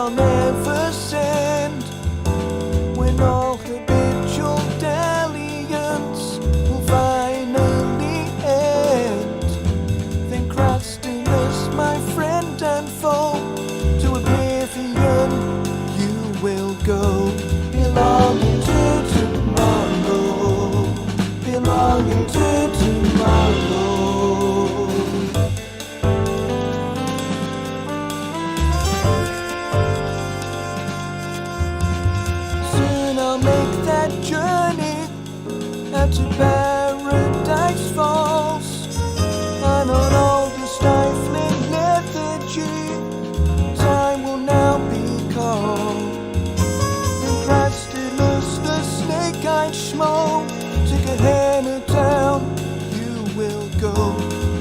I'll never send, when all habitual dalliance will finally end. Then crustiness, my friend and foe, to oblivion you will go, belonging to tomorrow, belonging to tomorrow. Soon I'll make that journey out to Paradise Falls, and on all the stifling lethargy, time will now be called. Then Crastilus, the snake-eyed schmo, take a hammer down, you will go,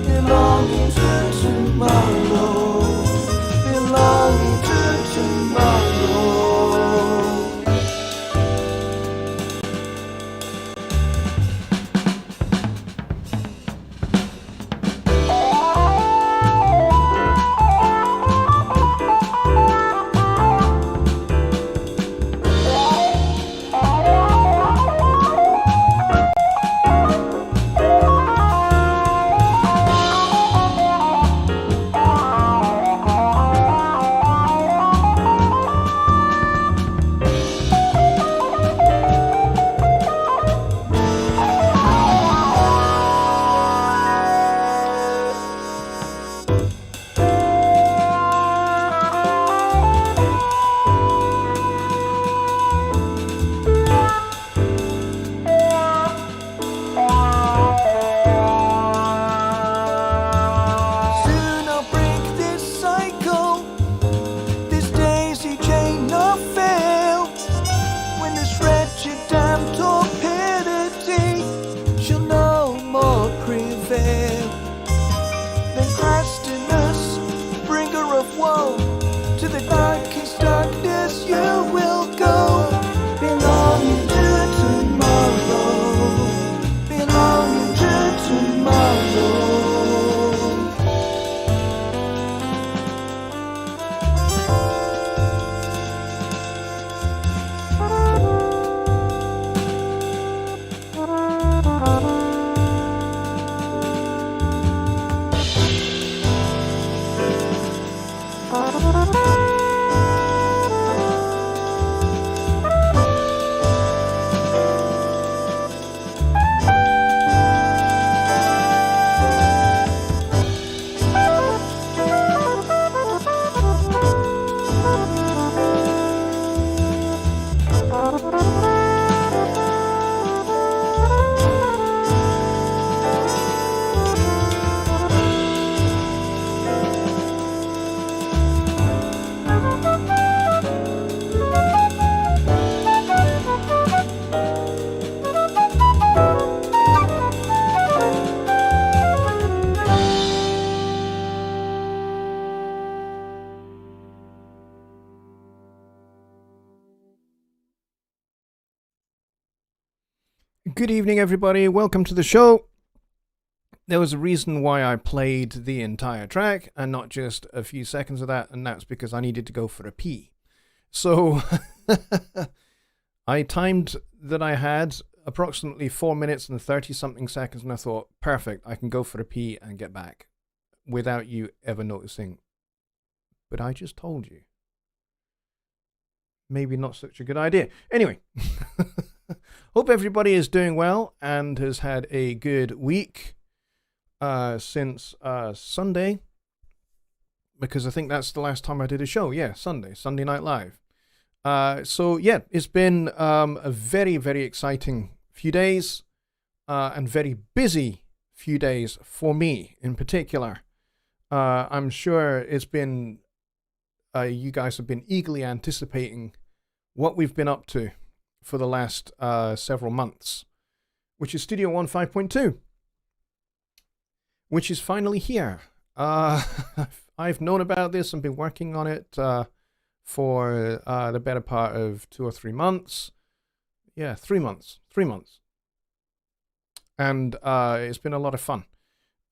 belonging to tomorrow, belonging to tomorrow. Soon I'll break this cycle, this daisy chain of fail, when this wretched damn torpidity shall no more prevail. Then Crastinus, bringer of woe, to the darkest darkness you will go, belonging to tomorrow, belonging to tomorrow. Good evening, everybody. Welcome to the show. There was a reason why I played the entire track and not just a few seconds of that, and that's because I needed to go for a pee. So I timed that I had approximately 4 minutes and 30 something seconds, and I thought, perfect, I can go for a pee and get back without you ever noticing. But I just told you. Maybe not such a good idea. Anyway. Hope everybody is doing well and has had a good week since Sunday, because I think that's the last time I did a show. Yeah, Sunday Night Live. So yeah, it's been a very, very exciting few days and very busy few days for me in particular. I'm sure it's been, you guys have been eagerly anticipating what we've been up to for the last several months, which is Studio One 5.2, which is finally here. I've known about this and been working on it for the better part of 2 or 3 months. Yeah, 3 months. 3 months. And it's been a lot of fun.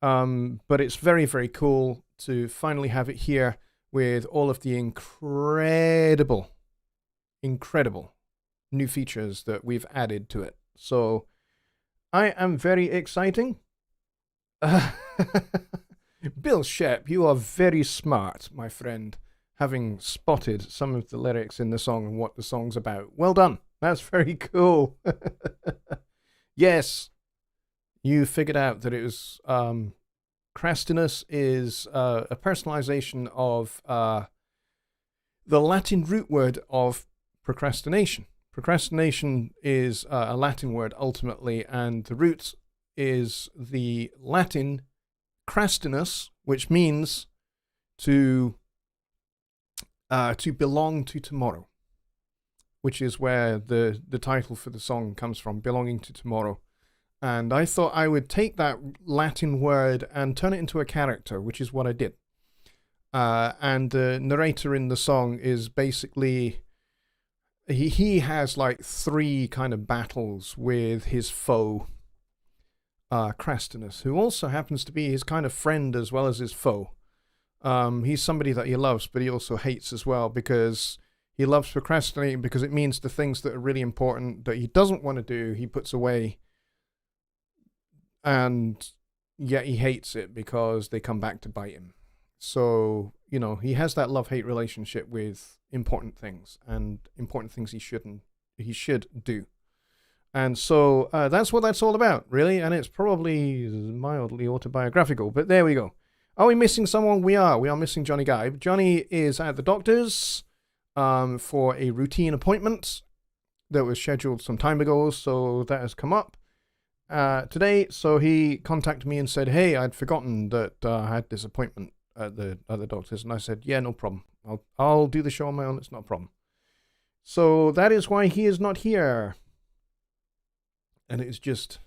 But it's very, very cool to finally have it here with all of the incredible new features that we've added to it. So I am very exciting. Bill Shep, you are very smart, my friend, having spotted some of the lyrics in the song and what the song's about. Well done. That's very cool. Yes, you figured out that it was crastiness is a personalization of the Latin root word of procrastination. Procrastination is a Latin word ultimately, and the root is the Latin crastinus, which means to belong to tomorrow, which is where the title for the song comes from, belonging to tomorrow. And I thought I would take that Latin word and turn it into a character, which is what I did. And the narrator in the song is basically, he has like 3 kind of battles with his foe, Crastinus, who also happens to be his kind of friend as well as his foe. He's somebody that he loves, but he also hates as well, because he loves procrastinating because it means the things that are really important that he doesn't want to do, he puts away. And yet he hates it because they come back to bite him. So, you know, he has that love-hate relationship with important things, and important things he should do. And so that's what that's all about, really. And it's probably mildly autobiographical, but there we go. Are we missing someone? We are. We are missing Jonny Guy. Jonny is at the doctor's for a routine appointment that was scheduled some time ago, so that has come up today. So he contacted me and said, hey, I'd forgotten that I had this appointment at the doctor's, and I said, yeah, no problem. I'll do the show on my own. It's not a problem. So that is why he is not here. And it's just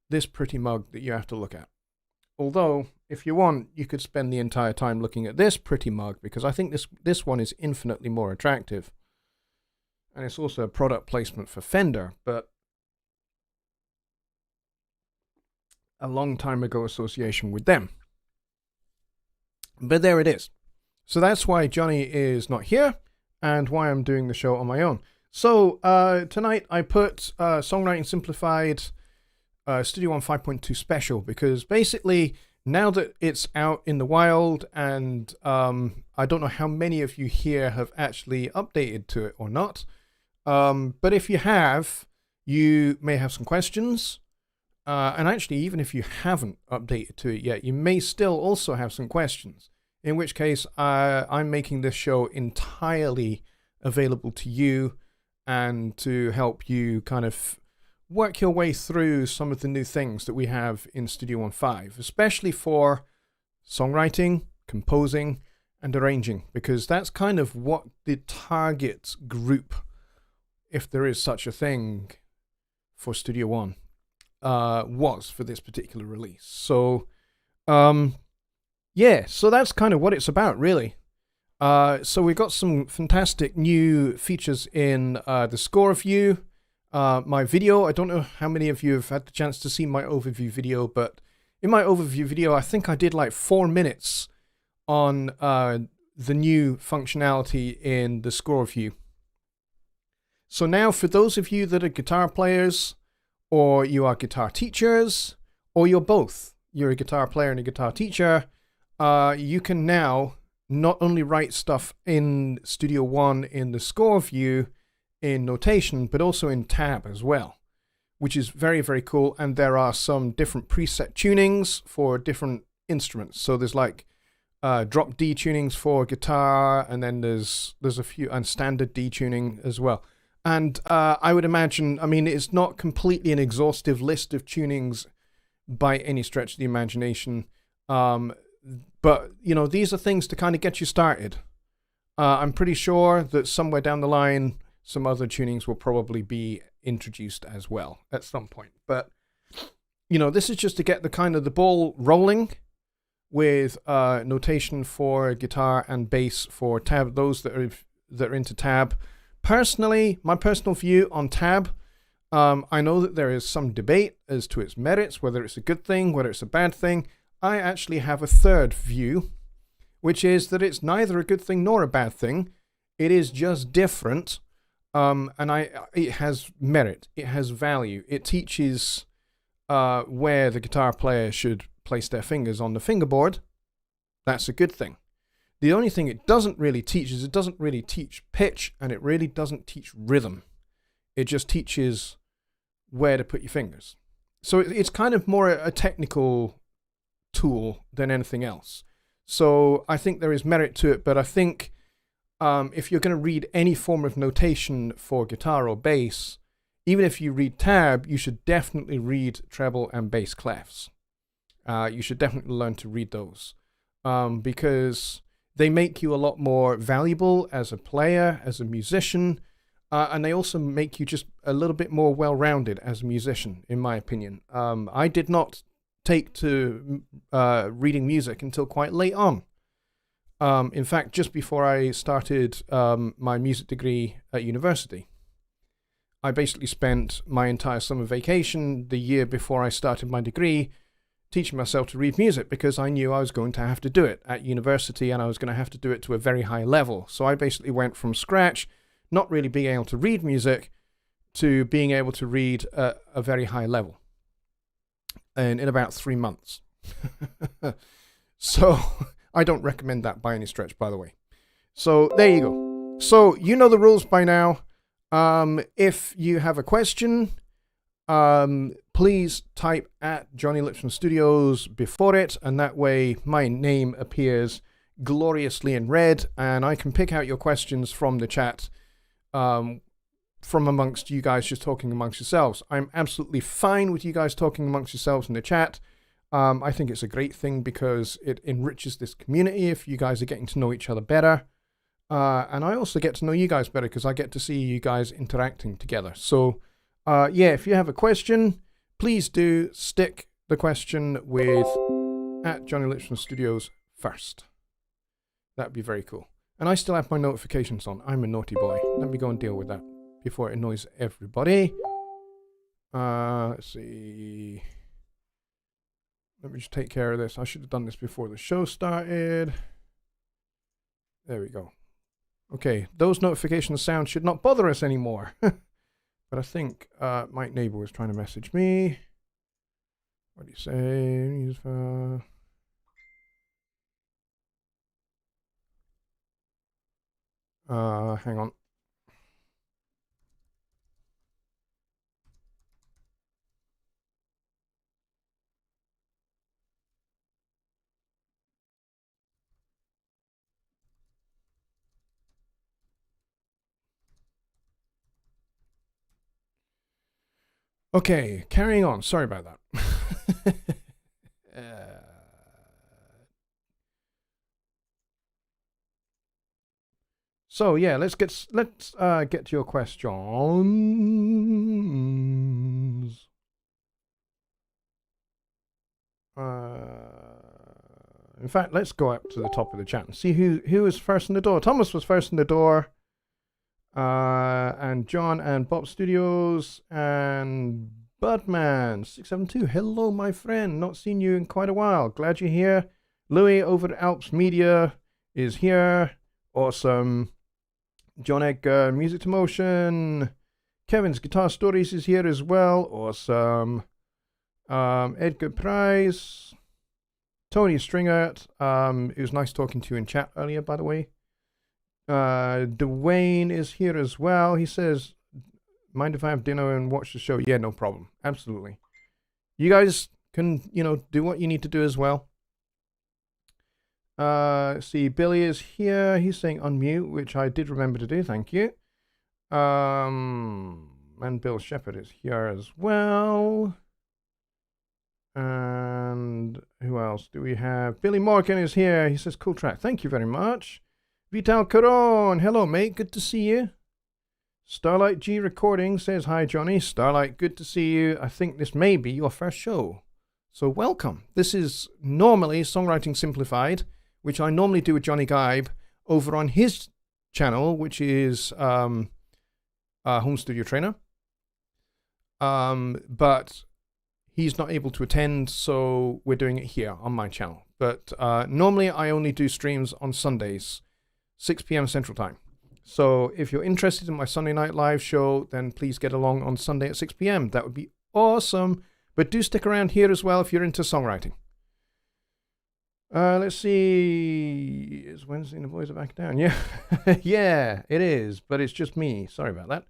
this pretty mug that you have to look at. Although, if you want, you could spend the entire time looking at this pretty mug, because I think this one is infinitely more attractive. And it's also a product placement for Fender, but a long time ago association with them. But there it is. So that's why Jonny is not here, and why I'm doing the show on my own. So tonight I put Songwriting Simplified Studio One 5.2 Special, because basically now that it's out in the wild, and I don't know how many of you here have actually updated to it or not, but if you have, you may have some questions. And actually, even if you haven't updated to it yet, you may still also have some questions, in which case I'm making this show entirely available to you and to help you kind of work your way through some of the new things that we have in Studio One 5, especially for songwriting, composing, and arranging, because that's kind of what the target group, if there is such a thing, for Studio One was for this particular release. So yeah, so that's kind of what it's about, really. So we've got some fantastic new features in the score view. My video, I don't know how many of you have had the chance to see my overview video, but in my overview video, I think I did like 4 minutes on the new functionality in the score view. So now, for those of you that are guitar players, or you are guitar teachers, or you're both, you're a guitar player and a guitar teacher, you can now not only write stuff in Studio One in the score view in notation, but also in tab as well, which is very, very cool. And there are some different preset tunings for different instruments. So there's like drop D tunings for guitar, and then there's a few, and standard D tuning as well. And I would imagine, I mean, it's not completely an exhaustive list of tunings by any stretch of the imagination. But, you know, these are things to kind of get you started. I'm pretty sure that somewhere down the line, some other tunings will probably be introduced as well at some point. But, you know, this is just to get the kind of the ball rolling with notation for guitar and bass for tab, those that are into tab. Personally, my personal view on tab, I know that there is some debate as to its merits, whether it's a good thing, whether it's a bad thing. I actually have a third view, which is that it's neither a good thing nor a bad thing. It is just different, and it has merit. It has value. It teaches where the guitar player should place their fingers on the fingerboard. That's a good thing. The only thing it doesn't really teach is it doesn't really teach pitch, and it really doesn't teach rhythm. It just teaches where to put your fingers. So it's kind of more a technical tool than anything else. So I think there is merit to it, but I think if you're going to read any form of notation for guitar or bass, even if you read tab, you should definitely read treble and bass clefs. You should definitely learn to read those because they make you a lot more valuable as a player, as a musician, and they also make you just a little bit more well-rounded as a musician, in my opinion. I did not take to reading music until quite late on. In fact, just before I started my music degree at university, I basically spent my entire summer vacation the year before I started my degree teaching myself to read music because I knew I was going to have to do it at university and I was going to have to do it to a very high level. So I basically went from scratch, not really being able to read music, to being able to read at a very high level. And in about 3 months. So I don't recommend that by any stretch, by the way. So there you go. So you know the rules by now. If you have a question, please type at Jonny Lipsham Studios before it, and that way my name appears gloriously in red, and I can pick out your questions from the chat, from amongst you guys just talking amongst yourselves. I'm absolutely fine with you guys talking amongst yourselves in the chat. I think it's a great thing because it enriches this community if you guys are getting to know each other better. And I also get to know you guys better because I get to see you guys interacting together. So, yeah, if you have a question, please do stick the question with at Jonny Lipsham Studios first. That'd be very cool. And I still have my notifications on. I'm a naughty boy. Let me go and deal with that before it annoys everybody. Let's see. Let me just take care of this. I should have done this before the show started. There we go. Okay, those notification sounds should not bother us anymore. But I think my neighbor was trying to message me. What do you say? Hang on. Okay, carrying on. Sorry about that. So yeah, let's get to your questions. In fact, let's go up to the top of the chat and see who was first in the door. Thomas was first in the door. And John and Bob Studios and Budman672. Hello, my friend. Not seen you in quite a while. Glad you're here. Louis over at Alps Media is here. Awesome. John Edgar, Music to Motion. Kevin's Guitar Stories is here as well. Awesome. Edgar Price. Tony Stringert. It was nice talking to you in chat earlier, by the way. Dwayne is here as well. He says, mind if I have dinner and watch the show? Yeah, no problem. Absolutely. You guys can, do what you need to do as well. See, Billy is here. He's saying unmute, which I did remember to do. Thank you. And Bill Shepherd is here as well. And who else do we have? Billy Morgan is here. He says, cool track. Thank you very much. Vital Caron, hello mate, good to see you. Starlight G Recording says, hi Jonny. Starlight, good to see you. I think this may be your first show. So welcome. This is normally Songwriting Simplified, which I normally do with Jonny Gibe over on his channel, which is Home Studio Trainer. But he's not able to attend, so we're doing it here on my channel. But normally I only do streams on Sundays, 6 p.m. Central Time. So if you're interested in my Sunday Night Live show, then please get along on Sunday at 6 p.m. That would be awesome. But do stick around here as well if you're into songwriting. Let's see. It's Wednesday and the boys are back down. Yeah, yeah, it is. But it's just me. Sorry about that.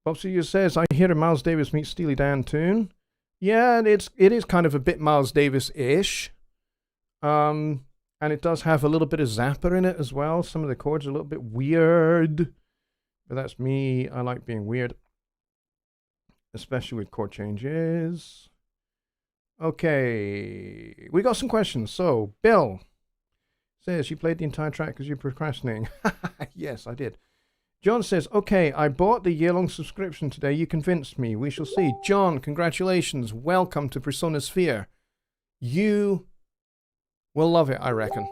Bob Studios says, I hear a Miles Davis meets Steely Dan tune. Yeah, it is kind of a bit Miles Davis-ish. And it does have a little bit of Zappa in it as well. Some of the chords are a little bit weird. But that's me. I like being weird. Especially with chord changes. Okay. We got some questions. So, Bill says, you played the entire track because you're procrastinating. Yes, I did. John says, okay, I bought the year-long subscription today. You convinced me. We shall see. John, congratulations. Welcome to Persona Sphere. You will love it, I reckon.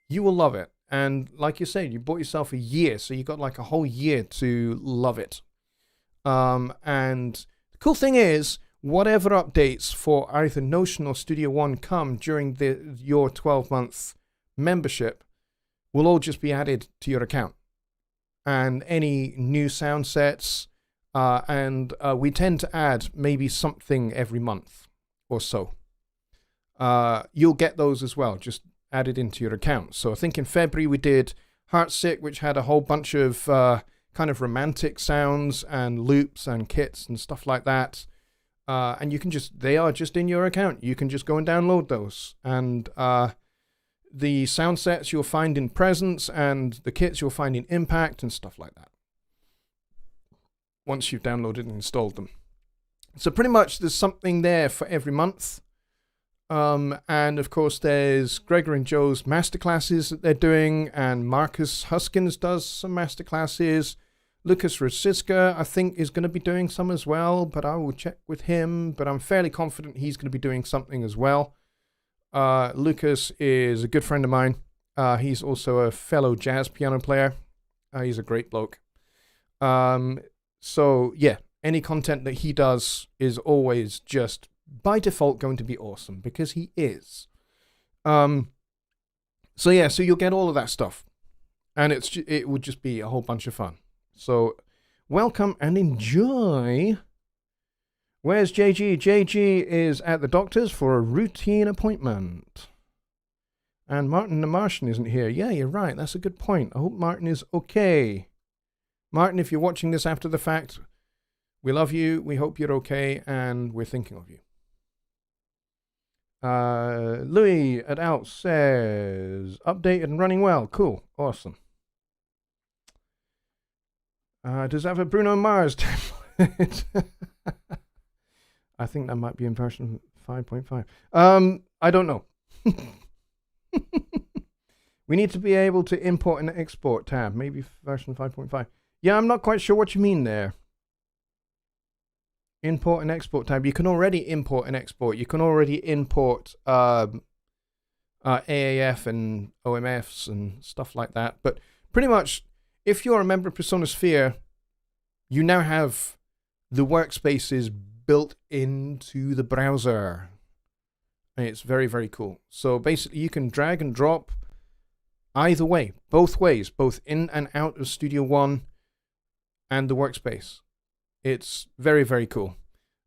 You will love it. And like you said, you bought yourself a year, so you got like a whole year to love it. And the cool thing is, whatever updates for either Notion or Studio One come during your 12-month membership will all just be added to your account. And any new sound sets, and we tend to add maybe something every month or so. You'll get those as well, just added into your account. So I think in February we did Heartsick, which had a whole bunch of kind of romantic sounds and loops and kits and stuff like that. And you can they are just in your account. You can just go and download those. And the sound sets you'll find in Presence and the kits you'll find in Impact and stuff like that. Once you've downloaded and installed them. So pretty much there's something there for every month. And of course there's Gregor and Joe's masterclasses that they're doing, and Marcus Huskins does some masterclasses. Lucas Rosiska, I think, is going to be doing some as well, but I will check with him. But I'm fairly confident he's going to be doing something as well. Lucas is a good friend of mine. He's also a fellow jazz piano player. He's a great bloke. So yeah, any content that he does is always just by default going to be awesome because he is. So yeah, so you'll get all of that stuff, and it would just be a whole bunch of fun. So welcome and enjoy. Where's JG? JG is at the doctor's for a routine appointment. And Martin the Martian isn't here. Yeah, you're right. That's a good point. I hope Martin is okay. Martin, if you're watching this after the fact, we love you. We hope you're okay, and we're thinking of you. Louis at Alt says, updated and running well. Cool. Awesome. Does that have a Bruno Mars template? I think that might be in version 5.5. I don't know. We need to be able to import and export tab. Maybe version 5.5. Yeah, I'm not quite sure what you mean there. Import and export tab. You can already import and export. You can already import AAF and OMFs and stuff like that. But pretty much, if you're a member of Persona Sphere, you now have the workspaces built into the browser. And it's very, very cool. So basically, you can drag and drop either way, both ways, both in and out of Studio One and the workspace. It's very, very cool.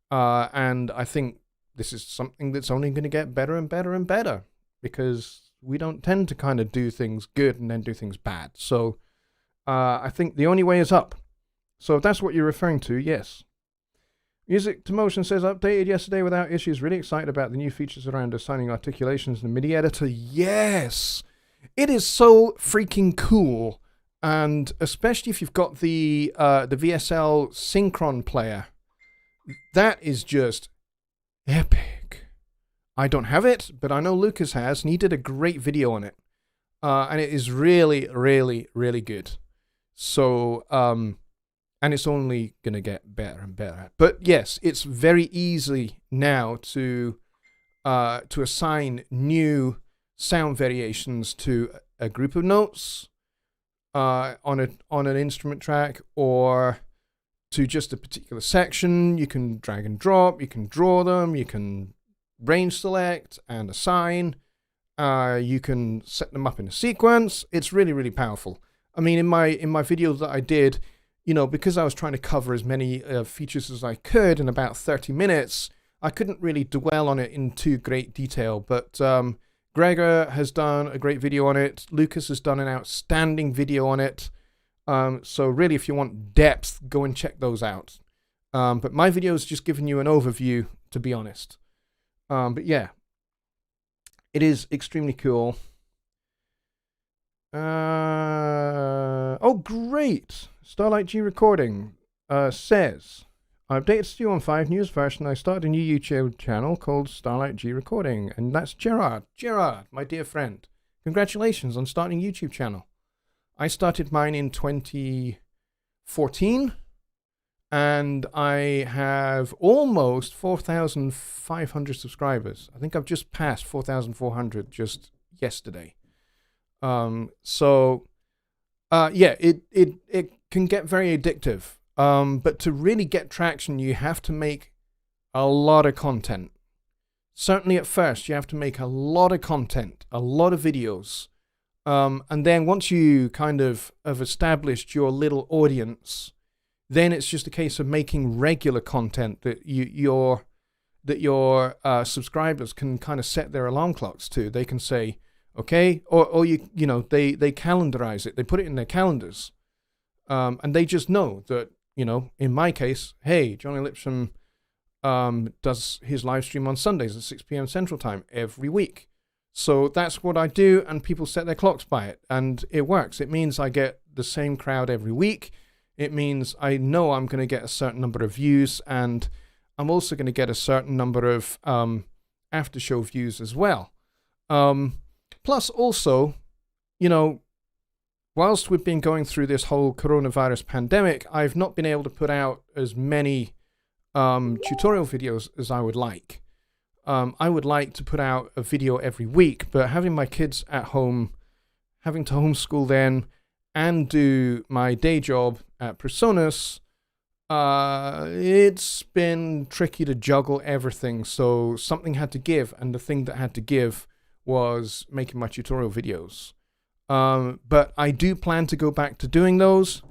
And I think this is something that's only going to get better and better and better, because we don't tend to kind of do things good and then do things bad. So I think the only way is up. So if that's what you're referring to, yes. Music to Motion says, updated yesterday without issues. Really excited about the new features around assigning articulations in the MIDI editor. Yes! It is so freaking cool. And especially if you've got the VSL Synchron player. That is just epic. I don't have it, but I know Lucas has, and he did a great video on it. And it is really, really, really good. So, and it's only going to get better and better. But yes, it's very easy now to assign new sound variations to a group of notes on an instrument track, or to just a particular section. You can drag and drop, you can draw them, you can range select and assign. You can set them up in a sequence. It's really, really powerful. I mean, in my videos that I did, you know, because I was trying to cover as many features as I could in about 30 minutes, I couldn't really dwell on it in too great detail. But Gregor has done a great video on it. Lucas has done an outstanding video on it. So really, if you want depth, go and check those out. But my video is just giving you an overview, to be honest. But yeah, it is extremely cool. Oh, great. Starlight G Recording says, I updated Studio One 5 news version. I started a new YouTube channel called Starlight G Recording. And that's Gerard. Gerard, my dear friend. Congratulations on starting a YouTube channel. I started mine in 2014. And I have almost 4,500 subscribers. I think I've just passed 4,400 just yesterday. Yeah, it can get very addictive. But to really get traction, you have to make a lot of content. Certainly at first, you have to make a lot of content, a lot of videos. And then once you kind of have established your little audience, then it's just a case of making regular content that your subscribers can kind of set their alarm clocks to. They can say, okay, or you know, they calendarize it. They put it in their calendars. And they just know that, you know, in my case, hey, Jonny Lipsham does his live stream on Sundays at 6 p.m. Central Time every week. So that's what I do, and people set their clocks by it, and it works. It means I get the same crowd every week. It means I know I'm going to get a certain number of views, and I'm also going to get a certain number of after show views as well. Plus also, you know, whilst we've been going through this whole coronavirus pandemic, I've not been able to put out as many tutorial videos as I would like. I would like to put out a video every week, but having my kids at home, having to homeschool them, and do my day job at Presonus, it's been tricky to juggle everything. So something had to give, and the thing that had to give was making my tutorial videos. But I do plan to go back to doing those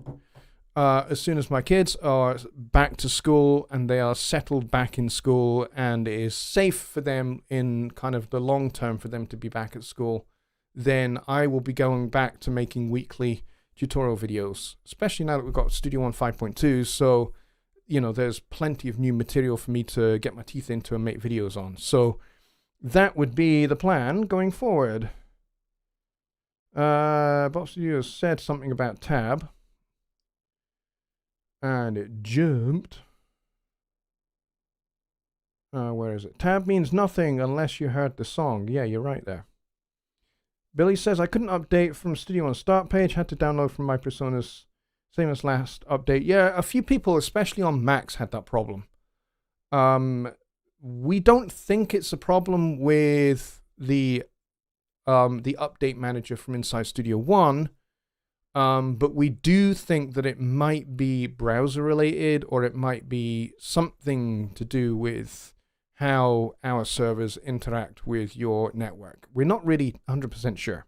as soon as my kids are back to school and they are settled back in school, and it is safe for them in kind of the long term for them to be back at school. Then I will be going back to making weekly tutorial videos, especially now that we've got Studio One 5.2. So, you know, there's plenty of new material for me to get my teeth into and make videos on. So that would be the plan going forward. Bob Studios said something about tab, and it jumped. Where is it? Tab means nothing unless you heard the song. Yeah, you're right there. Billy says, I couldn't update from Studio One start page, had to download from my Presonus, same as last update. Yeah, a few people, especially on Macs, had that problem. We don't think it's a problem with the update manager from inside Studio One, but we do think that it might be browser related, or it might be something to do with how our servers interact with your network. We're not really 100% sure,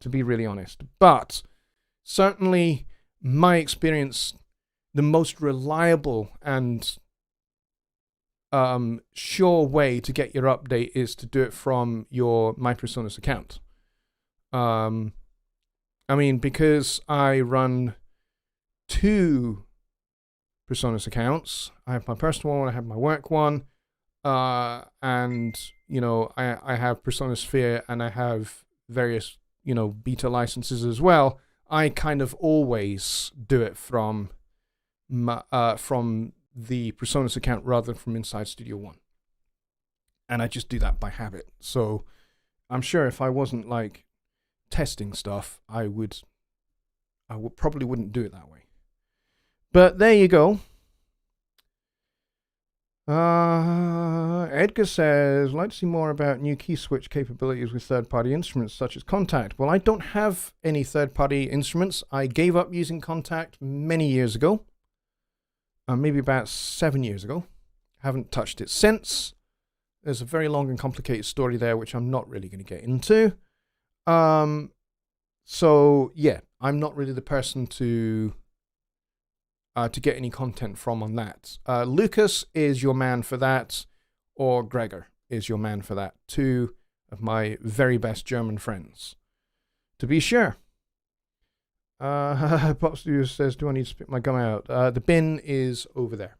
to be really honest, but certainly my experience, the most reliable and sure way to get your update is to do it from your My Presonus account. I mean, because I run 2 Presonus accounts, I have my personal one, I have my work one, and, you know, I have Presonus Sphere, and I have various, you know, beta licenses as well. I kind of always do it from the Presonus account rather than from inside Studio One. And I just do that by habit. So I'm sure if I wasn't like testing stuff, I probably wouldn't do it that way. But there you go. Edgar says, I'd like to see more about new key switch capabilities with third-party instruments such as Contact. Well, I don't have any third-party instruments. I gave up using Contact many years ago. maybe about 7 years ago. Haven't touched it since. There's a very long and complicated story there, which I'm not really going to get into. So yeah, I'm not really the person to get any content from on that. Lucas is your man for that, or Gregor is your man for that. Two of my very best German friends, to be sure. Pop Studio says, do I need to spit my gum out? The bin is over there.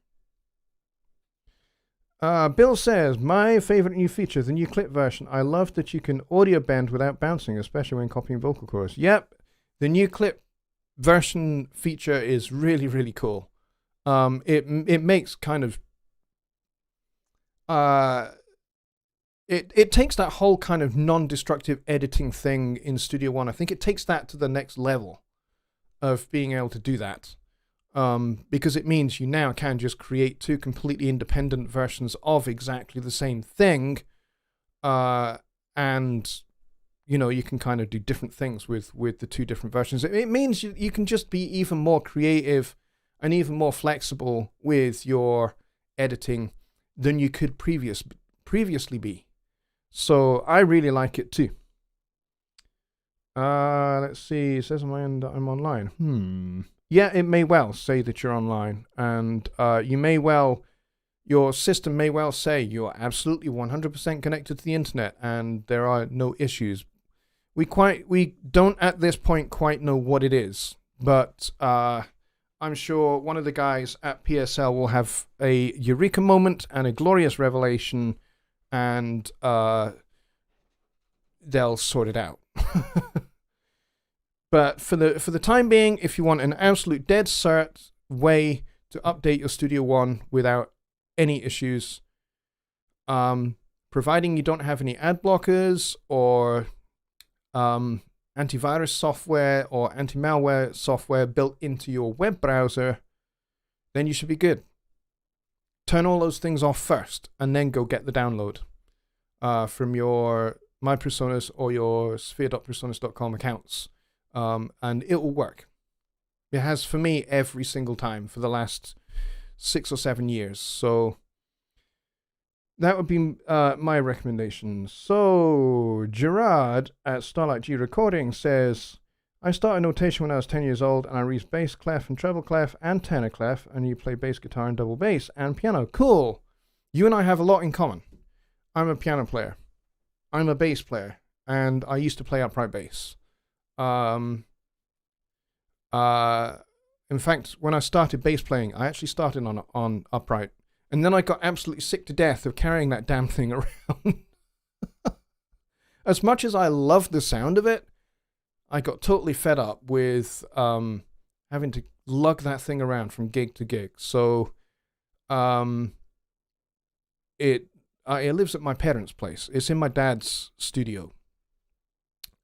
Bill says, my favorite new feature, the new clip version. I love that you can audio bend without bouncing, especially when copying vocal cords. Yep, the new clip version feature is really, really cool. It makes kind of it takes that whole kind of non-destructive editing thing in Studio One. I think it takes that to the next level of being able to do that. Because it means you now can just create two completely independent versions of exactly the same thing. And, you know, you can kind of do different things with the two different versions. It means you can just be even more creative and even more flexible with your editing than you could previously be. So I really like it too. Let's see. It says on my end that I'm online. Yeah, it may well say that you're online, and your system may well say you're absolutely 100% connected to the internet, and there are no issues. We don't at this point quite know what it is, but I'm sure one of the guys at PSL will have a eureka moment and a glorious revelation, and they'll sort it out. But for the time being, if you want an absolute dead cert way to update your Studio One without any issues, providing you don't have any ad blockers or antivirus software or anti-malware software built into your web browser, then you should be good. Turn all those things off first, and then go get the download from your MyPersonas or your sphere.personas.com accounts. And it will work. It has for me every single time for the last 6 or 7 years. So that would be my recommendation. So Gerard at Starlight G Recording says, I started notation when I was 10 years old, and I read bass clef and treble clef and tenor clef, and you play bass guitar and double bass and piano. Cool. You and I have a lot in common. I'm a piano player. I'm a bass player, and I used to play upright bass. In fact, when I started bass playing, I actually started on upright, and then I got absolutely sick to death of carrying that damn thing around. As much as I loved the sound of it, I got totally fed up with having to lug that thing around from gig to gig. So it lives at my parents' place. It's in my dad's studio.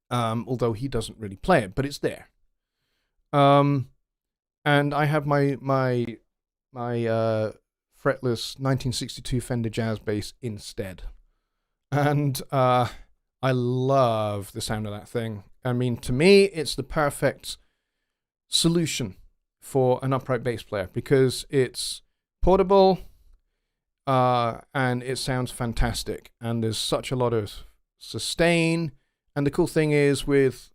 Although he doesn't really play it, but it's there. And I have my fretless 1962 Fender Jazz bass instead. And I love the sound of that thing. I mean, to me, it's the perfect solution for an upright bass player because it's portable and it sounds fantastic. And there's such a lot of sustain. And the cool thing is with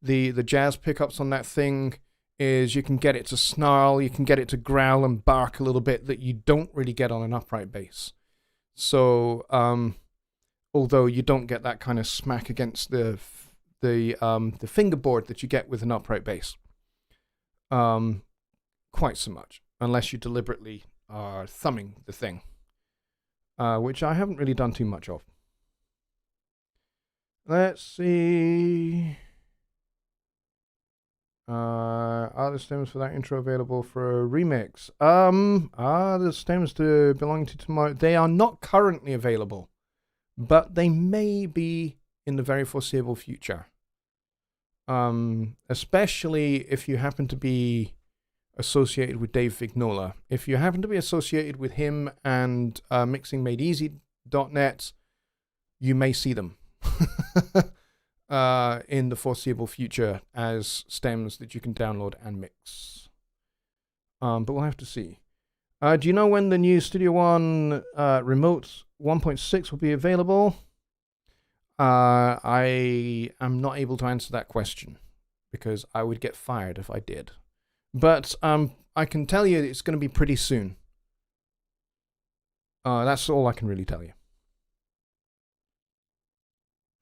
the jazz pickups on that thing is you can get it to snarl, you can get it to growl and bark a little bit that you don't really get on an upright bass. So although you don't get that kind of smack against the fingerboard that you get with an upright bass, quite so much, unless you deliberately are thumbing the thing, which I haven't really done too much of. Let's see. Are the stems for that intro available for a remix? Are the stems belonging to tomorrow? They are not currently available, but they may be in the very foreseeable future. Especially if you happen to be associated with Dave Vignola. If you happen to be associated with him and mixingmadeeasy.net, you may see them. In the foreseeable future as stems that you can download and mix. But we'll have to see. Do you know when the new Studio One Remote 1.6 will be available? I am not able to answer that question because I would get fired if I did. But I can tell you it's going to be pretty soon. That's all I can really tell you.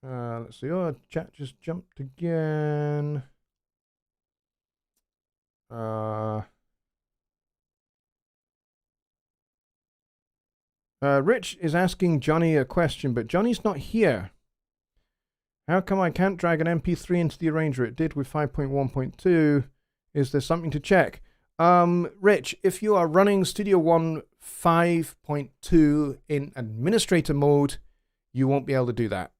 Let's see. Oh, chat just jumped again. Rich is asking Jonny a question, but Jonny's not here. How come I can't drag an MP3 into the arranger? It did with 5.1.2. Is there something to check? Rich, if you are running Studio One 5.2 in administrator mode, you won't be able to do that.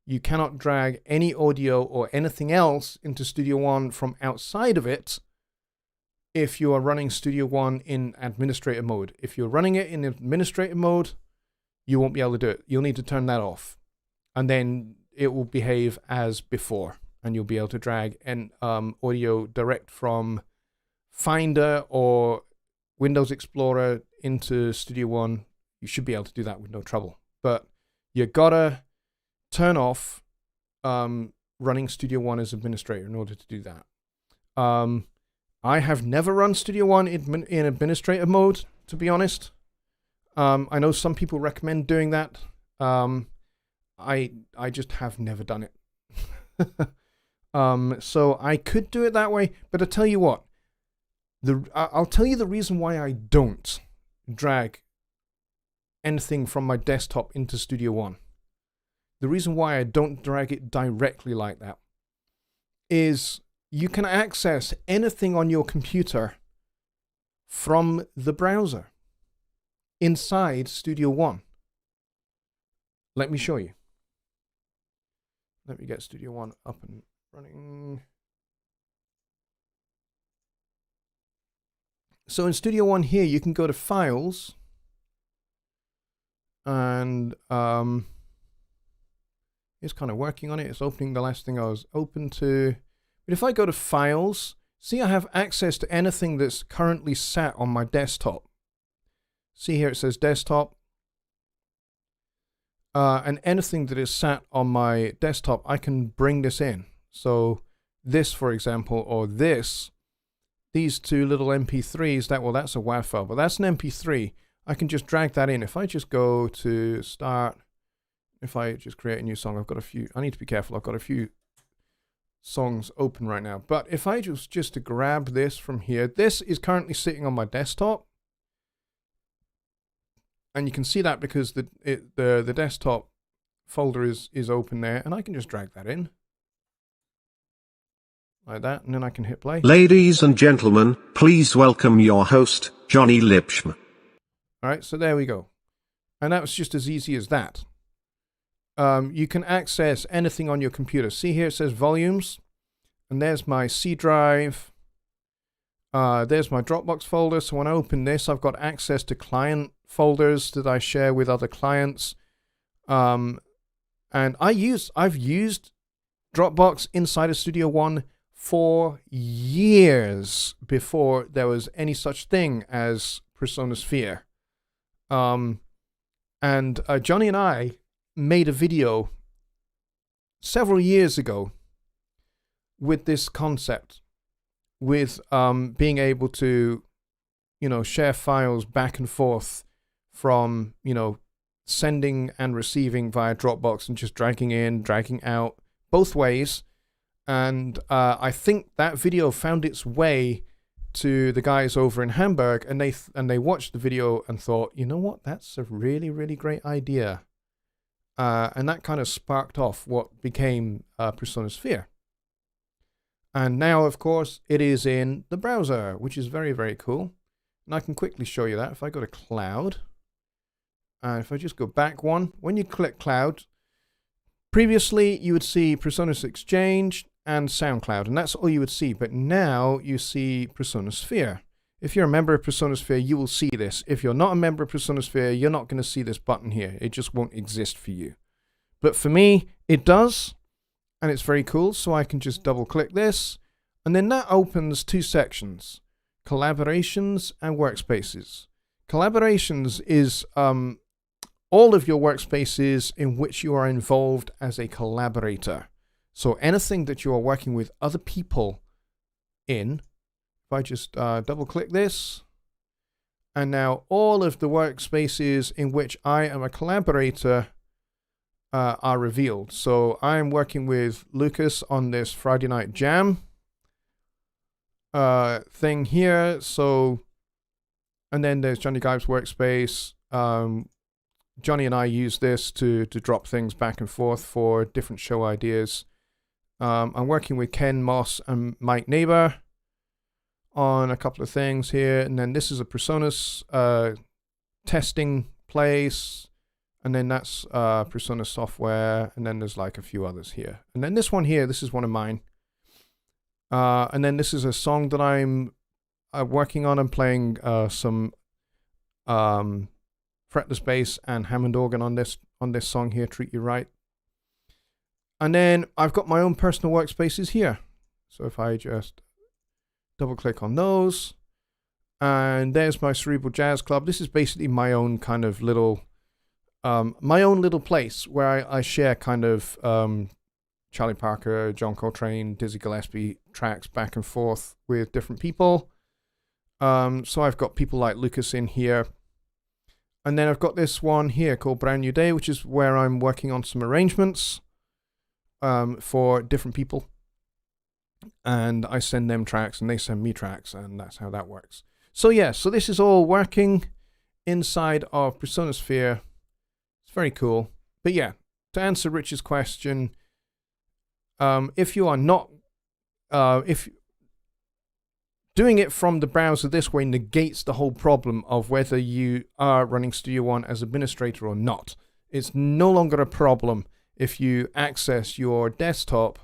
You cannot drag any audio or anything else into Studio One from outside of it if you are running Studio One in administrator mode. If you're running it in administrator mode, you won't be able to do it. You'll need to turn that off. And then it will behave as before. And you'll be able to drag an audio direct from Finder or Windows Explorer into Studio One. You should be able to do that with no trouble. But you gotta turn off running Studio One as administrator in order to do that. I have never run Studio One in administrator mode, to be honest. I know some people recommend doing that. I just have never done it. So I could do it that way, but I tell you what, I'll tell you the reason why I don't drag anything from my desktop into Studio One. The reason why I don't drag it directly like that is you can access anything on your computer from the browser inside Studio One. Let me show you. Let me get Studio One up and running. So in Studio One here, you can go to Files, and it's kind of working on it. It's opening the last thing I was open to. But if I go to Files, see I have access to anything that's currently sat on my desktop. See here it says Desktop. And anything that is sat on my desktop, I can bring this in. So this, for example, or this, these two little MP3s, that's a WAV file, but that's an MP3. I can just drag that in. If I just go to Start, if I just create a new song, I've got a few, I need to be careful, I've got a few songs open right now. But if I just to grab this from here, this is currently sitting on my desktop. And you can see that because the desktop folder is open there, and I can just drag that in like that, and then I can hit play. Ladies and gentlemen, please welcome your host, Jonny Lipsham. All right, so there we go. And that was just as easy as that. You can access anything on your computer. See here it says volumes, and there's my C drive. There's my Dropbox folder. So when I open this, I've got access to client folders that I share with other clients. And I've used Dropbox inside of Studio One for years before there was any such thing as Personosphere. And Jonny and I made a video several years ago with this concept, with being able to, share files back and forth from, sending and receiving via Dropbox and just dragging in, dragging out, both ways. And I think that video found its way to the guys over in Hamburg, and they watched the video and thought, you know what, that's a really, really great idea. And that kind of sparked off what became Personosphere. And now, of course, it is in the browser, which is very, very cool. And I can quickly show you that. If I go to Cloud, and if I just go back one, when you click Cloud, previously you would see Personas Exchange and SoundCloud, and that's all you would see. But now you see Personosphere. If you're a member of Personosphere, you will see this. If you're not a member of Personosphere, you're not going to see this button here. It just won't exist for you. But for me, it does. And it's very cool, so I can just double click this, and then that opens two sections, collaborations and workspaces. Collaborations is all of your workspaces in which you are involved as a collaborator. So anything that you are working with other people in, if I just double click this, and now all of the workspaces in which I am a collaborator are revealed. So I'm working with Lucas on this Friday Night Jam thing here. So, and then there's Johnny Gibe's workspace. Jonny and I use this to drop things back and forth for different show ideas. I'm working with Ken Moss and Mike Neighbor on a couple of things here. And then this is a Presonus testing place. And then that's Presonus software. And then there's like a few others here. And then this one here, this is one of mine. And then this is a song that I'm working on. I'm playing some fretless bass and Hammond organ on this song here, Treat You Right. And then I've got my own personal workspaces here. So if I just double click on those, and there's my Cerebral Jazz Club. This is basically my own kind of little place where I share kind of Charlie Parker, John Coltrane, Dizzy Gillespie tracks back and forth with different people. So I've got people like Lucas in here. And then I've got this one here called Brand New Day, which is where I'm working on some arrangements for different people. And I send them tracks and they send me tracks, and that's how that works. So yeah, so this is all working inside of Presonosphere. It's very cool. But yeah, to answer Rich's question, if you are not, if doing it from the browser this way negates the whole problem of whether you are running Studio One as administrator or not. It's no longer a problem if you access your desktop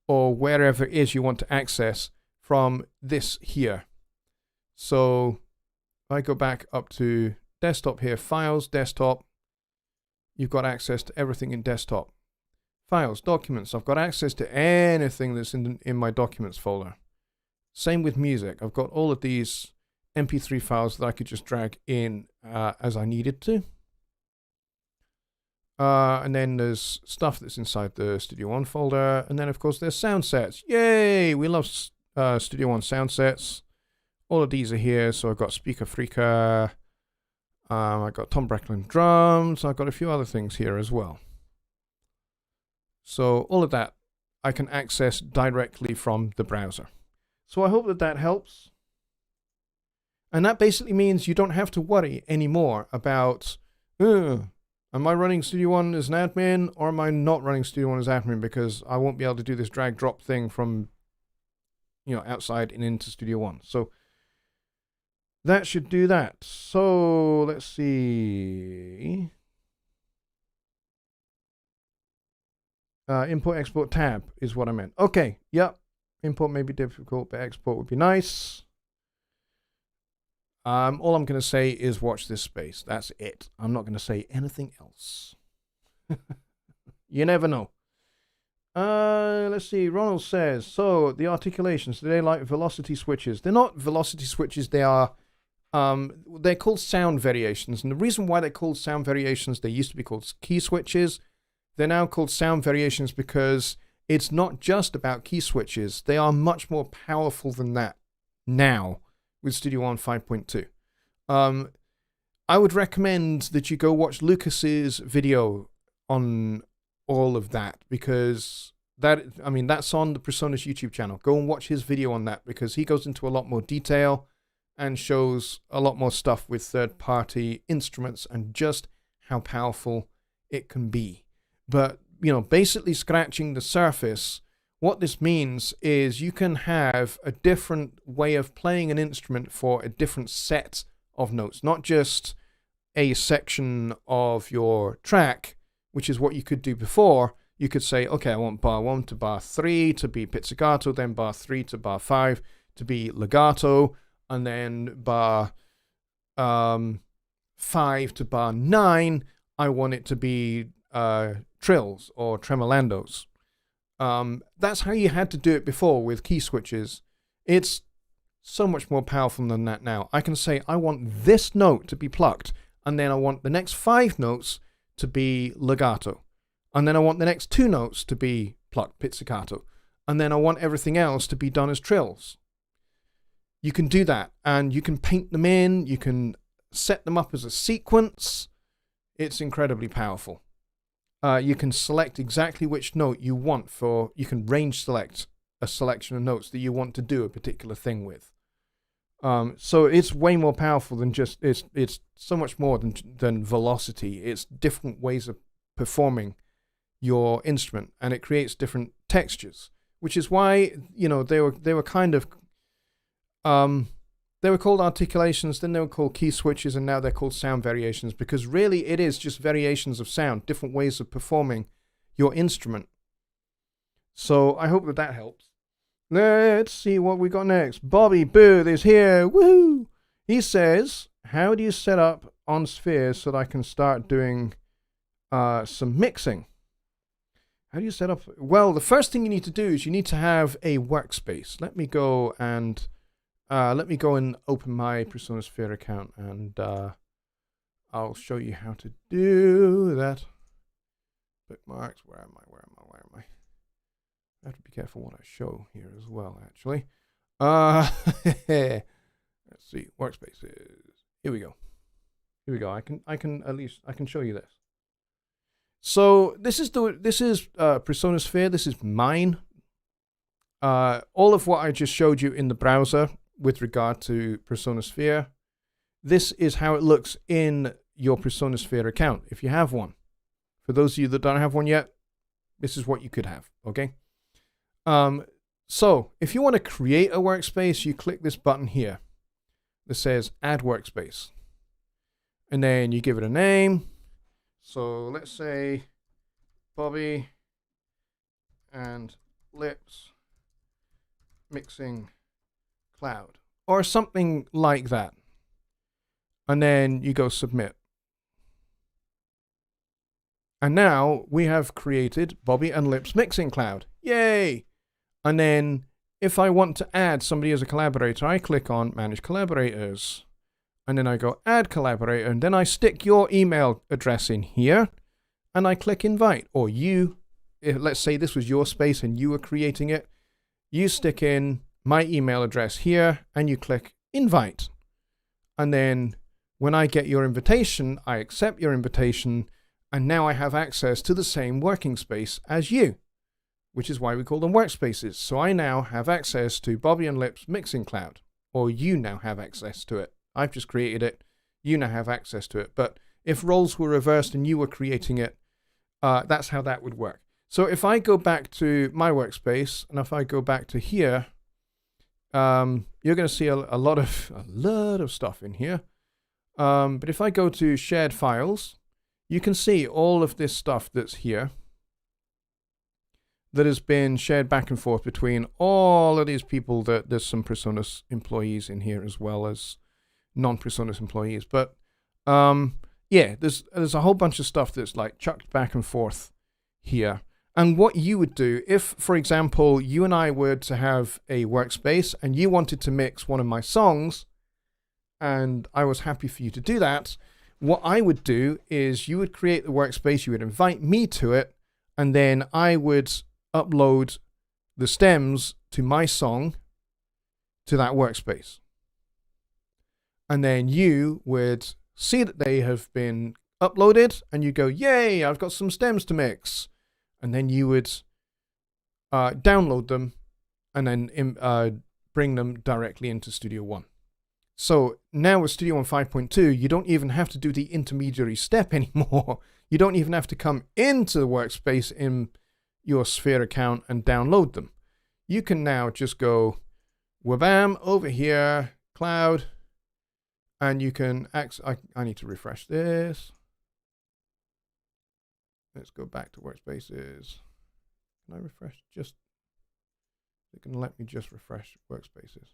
or wherever it is you want to access from this here. So I go back up to desktop here, files, desktop. You've got access to everything in desktop. Files, documents, I've got access to anything that's in my documents folder. Same with music. I've got all of these MP3 files that I could just drag in as I needed to. And then there's stuff that's inside the Studio One folder. And then, of course, there's sound sets. Yay! We love Studio One sound sets. All of these are here. So I've got Speaker Freaker. I've got Tom Brecklin drums. I've got a few other things here as well. So all of that I can access directly from the browser. So I hope that that helps. And that basically means you don't have to worry anymore about, am I running Studio One as an admin or am I not running Studio One as admin, because I won't be able to do this drag drop thing from, outside and into Studio One. So that should do that. So let's see. Import export tab is what I meant. Okay, yep. Import may be difficult, but export would be nice. All I'm going to say is watch this space. That's it. I'm not going to say anything else. You never know. Let's see. Ronald says, so the articulations, do they like velocity switches? They're not velocity switches. They are, they're called sound variations. And the reason why they're called sound variations, they used to be called key switches. They're now called sound variations because it's not just about key switches. They are much more powerful than that now with Studio One 5.2. I would recommend that you go watch Lucas's video on all of that, because that's on the Presonus YouTube channel. Go and watch his video on that, because he goes into a lot more detail and shows a lot more stuff with third-party instruments and just how powerful it can be. But, basically scratching the surface, what this means is you can have a different way of playing an instrument for a different set of notes, not just a section of your track, which is what you could do before. You could say, okay, I want bar 1 to bar 3 to be pizzicato, then bar 3 to bar 5 to be legato, and then bar 5 to bar 9, I want it to be trills or tremolandos. That's how you had to do it before with key switches. It's so much more powerful than that now. I can say, I want this note to be plucked, and then I want the next 5 notes to be legato. And then I want the next 2 notes to be plucked pizzicato. And then I want everything else to be done as trills. You can do that, and you can paint them in, you can set them up as a sequence. It's incredibly powerful. You can select exactly which note you want you can range select a selection of notes that you want to do a particular thing with. So it's way more powerful than just, it's so much more than velocity. It's different ways of performing your instrument, and it creates different textures, which is why, you know, they were kind of, they were called articulations, then they were called key switches, and now they're called sound variations, because really it is just variations of sound, different ways of performing your instrument. So I hope that helps. Let's see what we got next. Bobby Booth is here. Woohoo! He says, how do you set up on Sphere so that I can start doing some mixing? How do you set up? Well, the first thing you need to do is you need to have a workspace. Let me go and open my Persona Sphere account, and I'll show you how to do that. Bookmarks, where am I? I have to be careful what I show here as well, actually. Let's see, workspaces. Here we go. I can show you this. So this is Persona Sphere. This is mine. All of what I just showed you in the browser with regard to Persona Sphere, this is how it looks in your Persona Sphere account if you have one. For those of you that don't have one yet, this is what you could have. Okay. So if you want to create a workspace, you click this button here that says Add Workspace, and then you give it a name. So let's say Bobby and Lips Mixing Cloud, or something like that. And then you go submit. And now we have created Bobby and Lips Mixing Cloud. Yay! And then if I want to add somebody as a collaborator, I click on Manage Collaborators. And then I go Add Collaborator, and then I stick your email address in here, and I click Invite. Or let's say this was your space and you were creating it, you stick in my email address here, and you click Invite. And then when I get your invitation, I accept your invitation, and now I have access to the same working space as you, which is why we call them workspaces. So I now have access to Bobby and Lips Mixing Cloud, or you now have access to it. I've just created it. You now have access to it. But if roles were reversed and you were creating it, that's how that would work. So if I go back to my workspace, and if I go back to here, you're going to see a lot of stuff in here. But if I go to shared files, you can see all of this stuff that's here that has been shared back and forth between all of these people. That there's some Presonus employees in here as well as non-Presonus employees. But yeah, there's a whole bunch of stuff that's like chucked back and forth here. And what you would do if, for example, you and I were to have a workspace and you wanted to mix one of my songs, and I was happy for you to do that, what I would do is you would create the workspace, you would invite me to it, and then I would upload the stems to my song to that workspace. And then you would see that they have been uploaded, and you go, yay, I've got some stems to mix. And then you would download them and then bring them directly into Studio One. So now with Studio One 5.2, you don't even have to do the intermediary step anymore. You don't even have to come into the workspace in your Sphere account and download them. You can now just go, wabam, over here, cloud, and you can I need to refresh this. Let's go back to workspaces. Can I refresh? It can let me just refresh workspaces.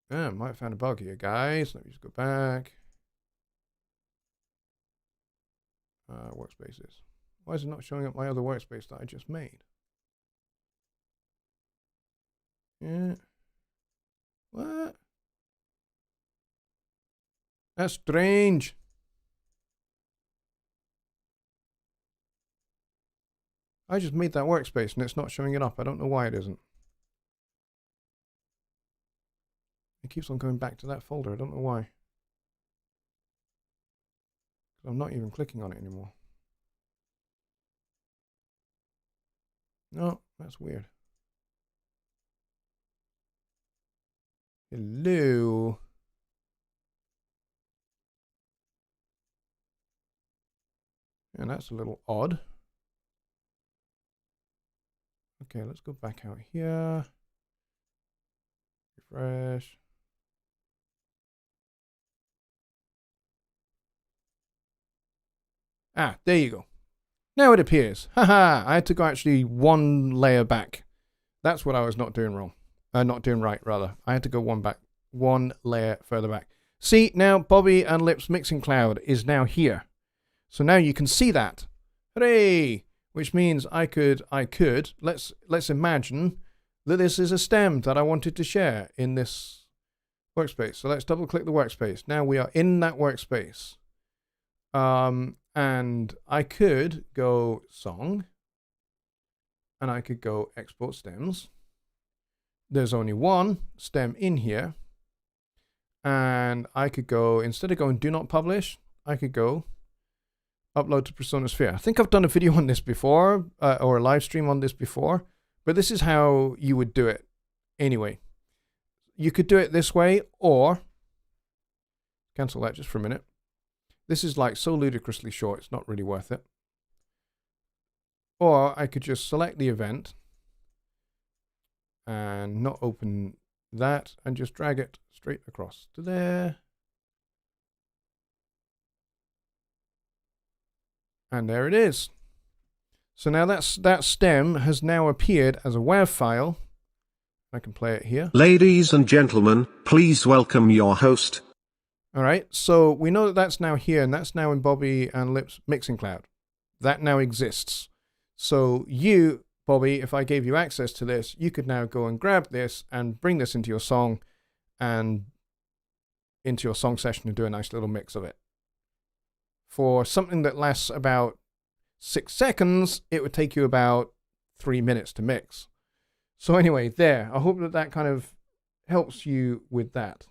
Yeah, might have found a bug here, guys. Let me just go back. Workspaces. Why is it not showing up my other workspace that I just made? Yeah. What? That's strange. I just made that workspace and it's not showing it up. I don't know why it isn't. It keeps on going back to that folder. I don't know why. I'm not even clicking on it anymore. No, that's weird. Hello. And that's a little odd. Okay, let's go back out here. Refresh. Ah, there you go. Now it appears. Haha, I had to go actually one layer back. That's what I was not doing wrong. Not doing right, rather. I had to go one layer further back. See, now Bobby and Lips Mixing Cloud is now here. So now you can see that. Hooray! Which means I could, let's imagine that this is a stem that I wanted to share in this workspace. So let's double click the workspace. Now we are in that workspace. And I could go song, and I could go export stems. There's only one stem in here, and I could go, instead of going do not publish, I could go upload to Personasphere. I think I've done a video on this before, or a live stream on this before, but this is how you would do it anyway. You could do it this way, or cancel that just for a minute. This is like so ludicrously short, it's not really worth it. Or I could just select the event and not open that and just drag it straight across to there. And there it is. So now that stem has now appeared as a WAV file. I can play it here. Ladies and gentlemen, please welcome your host. All right, so we know that that's now here, and that's now in Bobby and Lips Mixing Cloud. That now exists. So you, Bobby, if I gave you access to this, you could now go and grab this and bring this into your song and into your song session and do a nice little mix of it. For something that lasts about 6 seconds, it would take you about 3 minutes to mix. So anyway, there. I hope that that kind of helps you with that.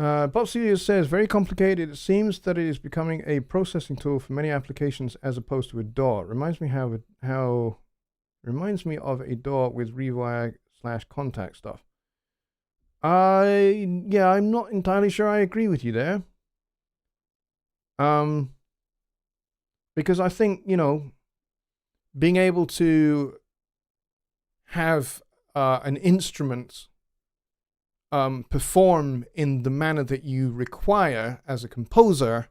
Bob Studios says, very complicated. It seems that it is becoming a processing tool for many applications as opposed to a DAW. Reminds me of a DAW with rewire/contact stuff. Yeah, I'm not entirely sure I agree with you there. Because I think, you know, being able to have an instrument perform in the manner that you require as a composer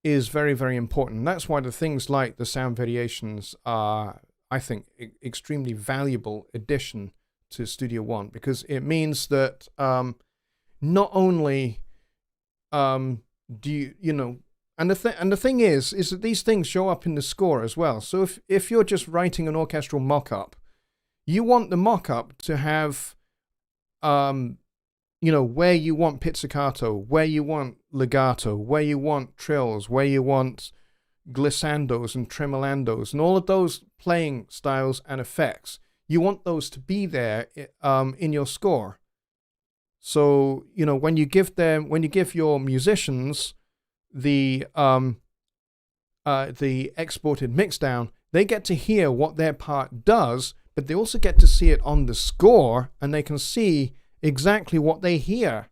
is very, very important. That's why the things like the sound variations are, I think, extremely valuable addition to Studio One, because it means that not only do you know, and the thing is that these things show up in the score as well. So if you're just writing an orchestral mock-up, you want the mock-up to have you know, where you want pizzicato, where you want legato, where you want trills, where you want glissandos and tremolandos, and all of those playing styles and effects. You want those to be there in your score. So, you know, when you give your musicians the exported mixdown, they get to hear what their part does, but they also get to see it on the score, and they can see exactly what they hear,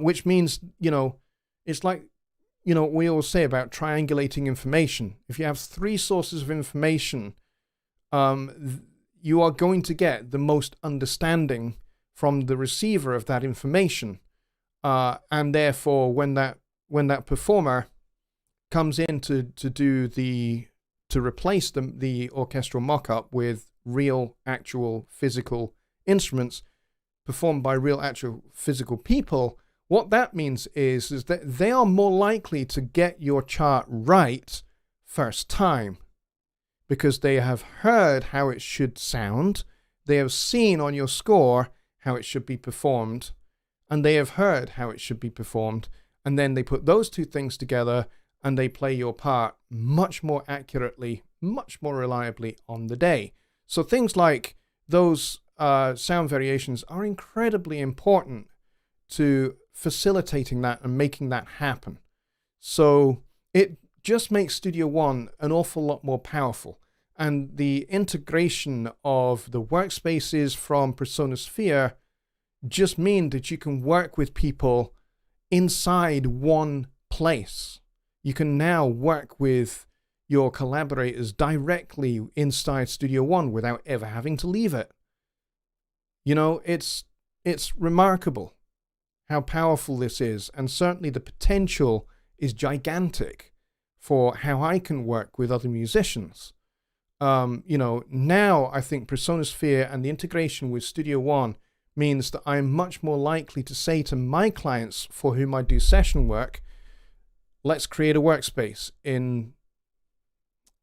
which means, you know, it's like, you know, we always say about triangulating information. If you have 3 sources of information, you are going to get the most understanding from the receiver of that information, and therefore, when that performer comes in to replace the orchestral mock-up with real, actual, physical instruments performed by real, actual, physical people, what that means is that they are more likely to get your chart right first time, because they have heard how it should sound, They have seen on your score how it should be performed, and they have heard how it should be performed, and then they put those two things together and they play your part much more accurately, much more reliably on the day. So things like those sound variations are incredibly important to facilitating that and making that happen. So it just makes Studio One an awful lot more powerful. And the integration of the workspaces from PersonaSphere just mean that you can work with people inside one place. You can now work with your collaborators directly inside Studio One without ever having to leave it. You know, it's remarkable how powerful this is, and certainly the potential is gigantic for how I can work with other musicians. You know, now I think PersonaSphere and the integration with Studio One means that I'm much more likely to say to my clients for whom I do session work, let's create a workspace in...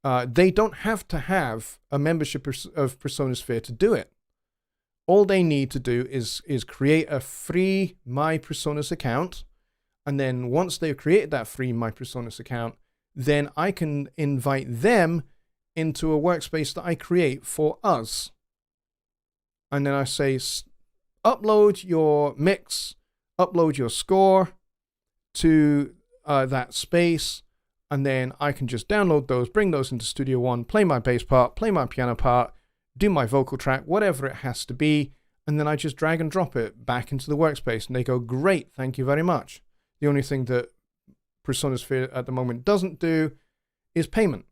they don't have to have a membership of PersonaSphere to do it. All they need to do is create a free My Personas account. And then once they've created that free My Personas account, then I can invite them into a workspace that I create for us. And then I say, upload your mix, upload your score to that space. And then I can just download those, bring those into Studio One, play my bass part, play my piano part, do my vocal track, whatever it has to be. And then I just drag and drop it back into the workspace. And they go, great, thank you very much. The only thing that PersonaSphere at the moment doesn't do is payment.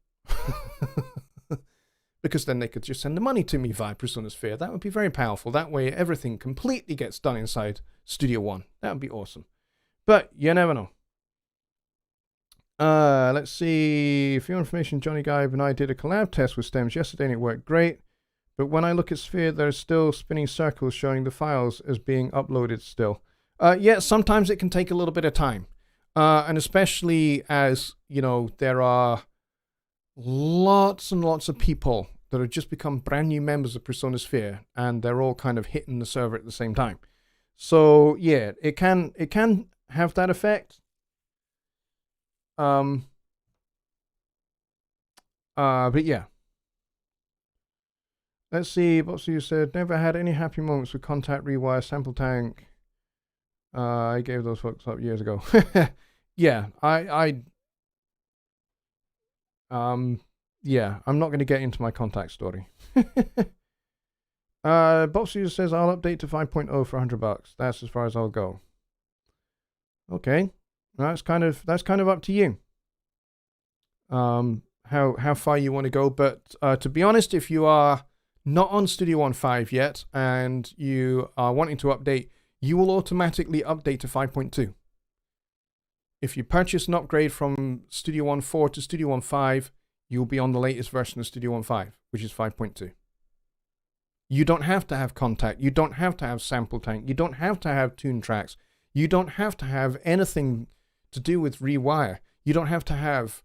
Because then they could just send the money to me via PersonaSphere. That would be very powerful. That way everything completely gets done inside Studio One. That would be awesome. But you never know. Let's see. For your information, Jonny Guive and I did a collab test with stems yesterday and it worked great. But when I look at Sphere, there's still spinning circles showing the files as being uploaded still. Yeah, sometimes it can take a little bit of time. And especially as, you know, there are lots and lots of people that have just become brand new members of PersonaSphere, and they're all kind of hitting the server at the same time. So yeah, it can have that effect. But yeah. Let's see. Botsu said, never had any happy moments with Contact, Rewire, Sample Tank. I gave those folks up years ago. Yeah, yeah, I'm not going to get into my Contact story. Botsu says, I'll update to 5.0 for $100. That's as far as I'll go. Okay. That's kind of up to you. How far you want to go. But to be honest, if you are not on Studio One 5 yet and you are wanting to update, you will automatically update to 5.2. If you purchase an upgrade from Studio One 4 to Studio One 5, you'll be on the latest version of Studio One 5, which is 5.2. You don't have to have Contact. You don't have to have Sample Tank. You don't have to have Tune Tracks. You don't have to have anything to do with Rewire. You don't have to have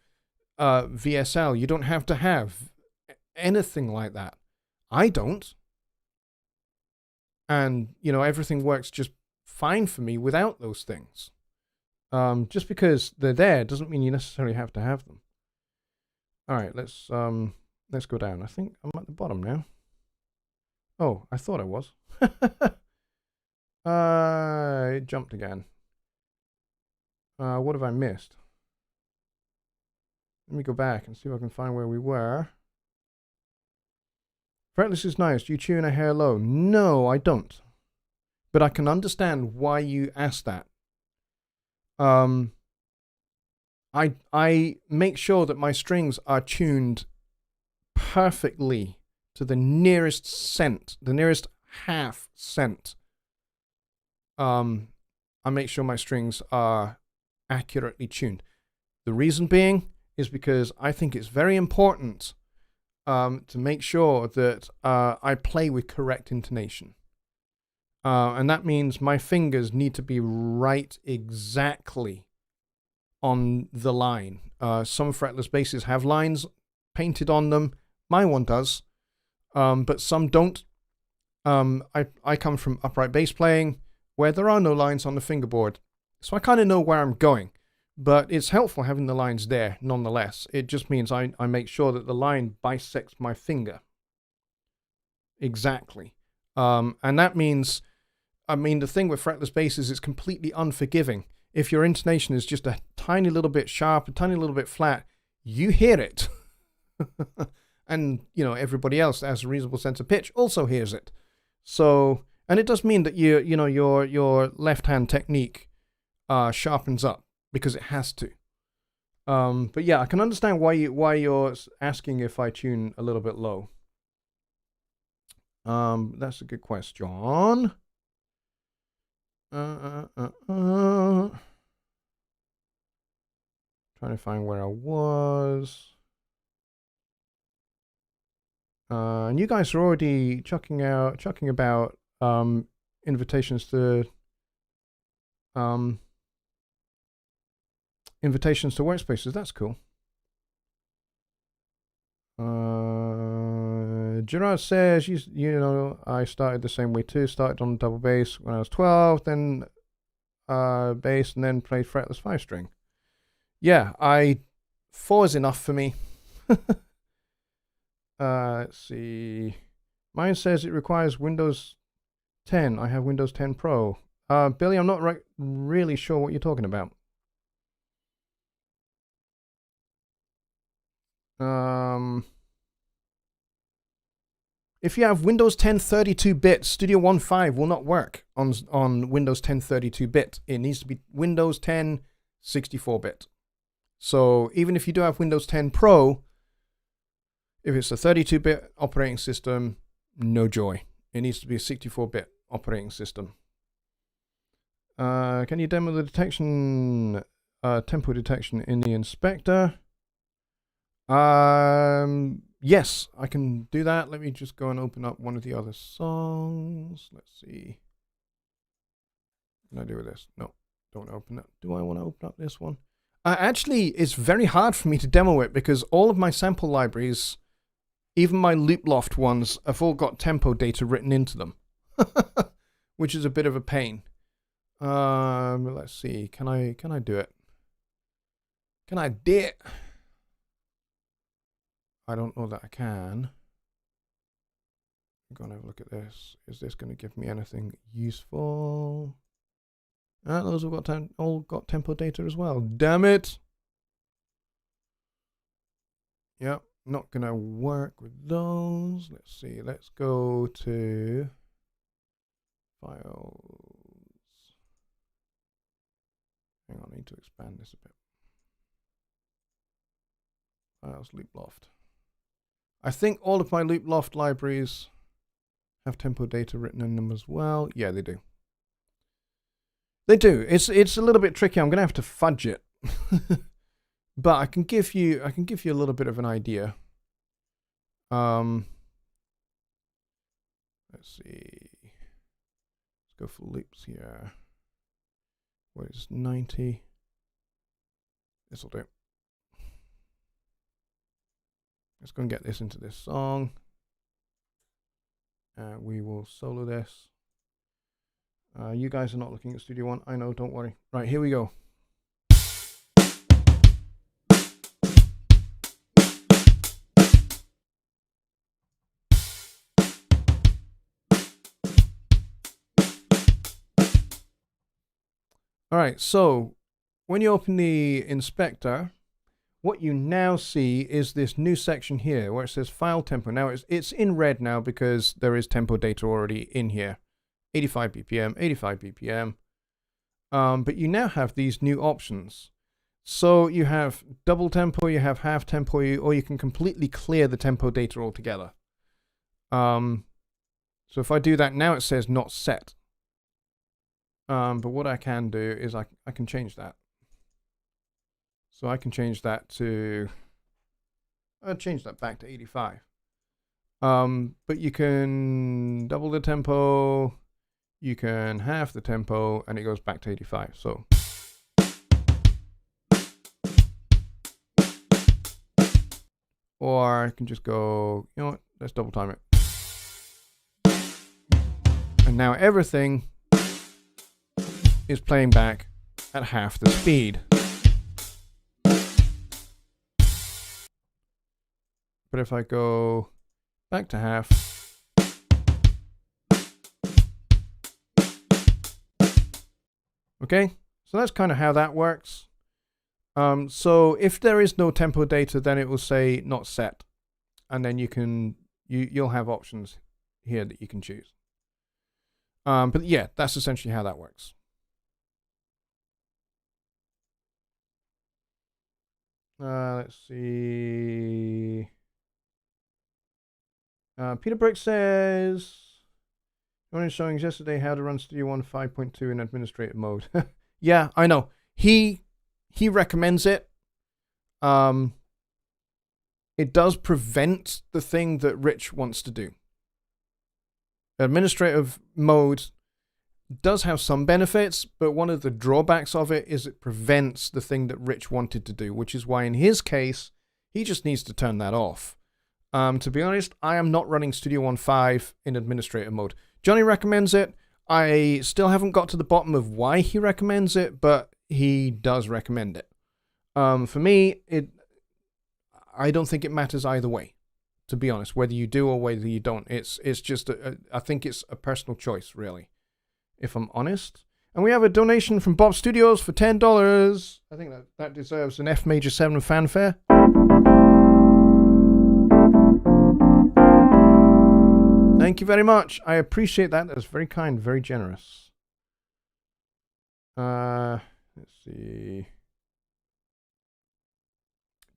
VSL. You don't have to have anything like that. I don't. And, you know, everything works just fine for me without those things. Just because they're there doesn't mean you necessarily have to have them. All right, let's go down. I think I'm at the bottom now. Oh, I thought I was. It jumped again. What have I missed? Let me go back and see if I can find where we were. Fretless is nice. Do you tune a hair low? No, I don't. But I can understand why you asked that. I make sure that my strings are tuned perfectly to the nearest cent, the nearest half cent. I make sure my strings are accurately tuned. The reason being is because I think it's very important to make sure that I play with correct intonation. And that means my fingers need to be right exactly on the line. Some fretless basses have lines painted on them. My one does, but some don't. I come from upright bass playing where there are no lines on the fingerboard. So I kind of know where I'm going. But it's helpful having the lines there nonetheless. It just means I make sure that the line bisects my finger. Exactly. And that means, the thing with fretless bass is it's completely unforgiving. If your intonation is just a tiny little bit sharp, a tiny little bit flat, you hear it. And, everybody else that has a reasonable sense of pitch also hears it. So, and it does mean that your left-hand technique sharpens up because it has to. But yeah, I can understand why you're asking if I tune a little bit low. That's a good question. Trying to find where I was. And you guys are already chucking about invitations to workspaces. That's cool. Gerard says, I started the same way too. Started on double bass when I was 12, then bass, and then played fretless 5-string. Yeah, 4 is enough for me. Let's see. Mine says it requires Windows 10. I have Windows 10 Pro. Billy, I'm not really sure what you're talking about. If you have Windows 10 32-bit, Studio 1.5 will not work on Windows 10 32-bit. It needs to be Windows 10 64-bit. So even if you do have Windows 10 Pro, if it's a 32-bit operating system, no joy. It needs to be a 64-bit operating system. Can you demo the detection, tempo detection in the inspector? Yes, I can do that. Let me just go and open up one of the other songs. Let's see. What can I do with this? No, don't open that. Do I want to open up this one? Actually, it's very hard for me to demo it because all of my sample libraries, even my loop loft ones, have all got tempo data written into them, which is a bit of a pain. Let's see. Can I do it? Can I do it? I don't know that I can. I'm going to have a look at this. Is this going to give me anything useful? Those have all got tempo data as well. Damn it! Yep, not going to work with those. Let's see. Let's go to files. Hang on, I need to expand this a bit. Files, loop loft. I think all of my loop loft libraries have tempo data written in them as well. Yeah, they do. They do. It's a little bit tricky. I'm gonna have to fudge it, but I can give you a little bit of an idea. Let's see. Let's go for loops here. What is 90? This will do. Let's go and get this into this song. We will solo this. You guys are not looking at Studio One. I know, don't worry. Right, here we go. All right, so when you open the inspector, what you now see is this new section here where it says file tempo. Now it's in red now because there is tempo data already in here. 85 BPM, 85 BPM. But you now have these new options. So you have double tempo, you have half tempo, or you can completely clear the tempo data altogether. So if I do that now, it says not set. But what I can do is I can change that. So I can change that to, I'll change that back to 85. But you can double the tempo, you can half the tempo, and it goes back to 85. So. Or I can just go, you know what, let's double time it. And now everything is playing back at half the speed. But if I go back to half, okay, so that's kind of how that works. So if there is no tempo data, then it will say not set, and then you'll have options here that you can choose. But yeah, that's essentially how that works. Let's see. Peter Brick says, "Jonny showing yesterday how to run Studio One 5.2 in administrative mode." Yeah, I know. He recommends it. It does prevent the thing that Rich wants to do. Administrative mode does have some benefits, but one of the drawbacks of it is it prevents the thing that Rich wanted to do, which is why in his case, he just needs to turn that off. To be honest, I am not running Studio One 5 in administrative mode. Jonny recommends it. I still haven't got to the bottom of why he recommends it, but he does recommend it. For me, I don't think it matters either way, to be honest, whether you do or whether you don't. It's just, I think it's a personal choice, really, if I'm honest. And we have a donation from Bob Studios for $10. I think that deserves an F major 7 fanfare. Thank you very much. I appreciate that. That's very kind, very generous. Let's see.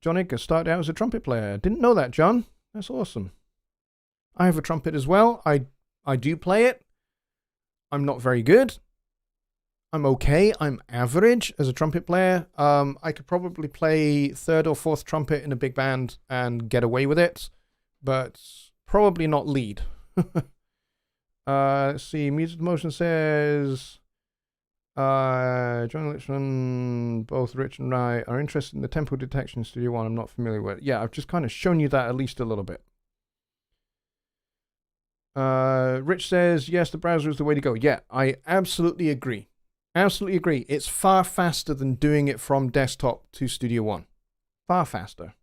Jonny started out as a trumpet player. Didn't know that, John. That's awesome. I have a trumpet as well. I do play it. I'm not very good. I'm okay. I'm average as a trumpet player. I could probably play third or fourth trumpet in a big band and get away with it, but probably not lead. Let's see. Music Motion says, Jonny Lipsham, both Rich and I are interested in the tempo detection in Studio One. I'm not familiar with it. Yeah, I've just kind of shown you that at least a little bit. Rich says, yes, the browser is the way to go. Yeah, I absolutely agree. Absolutely agree. It's far faster than doing it from desktop to Studio One. Far faster.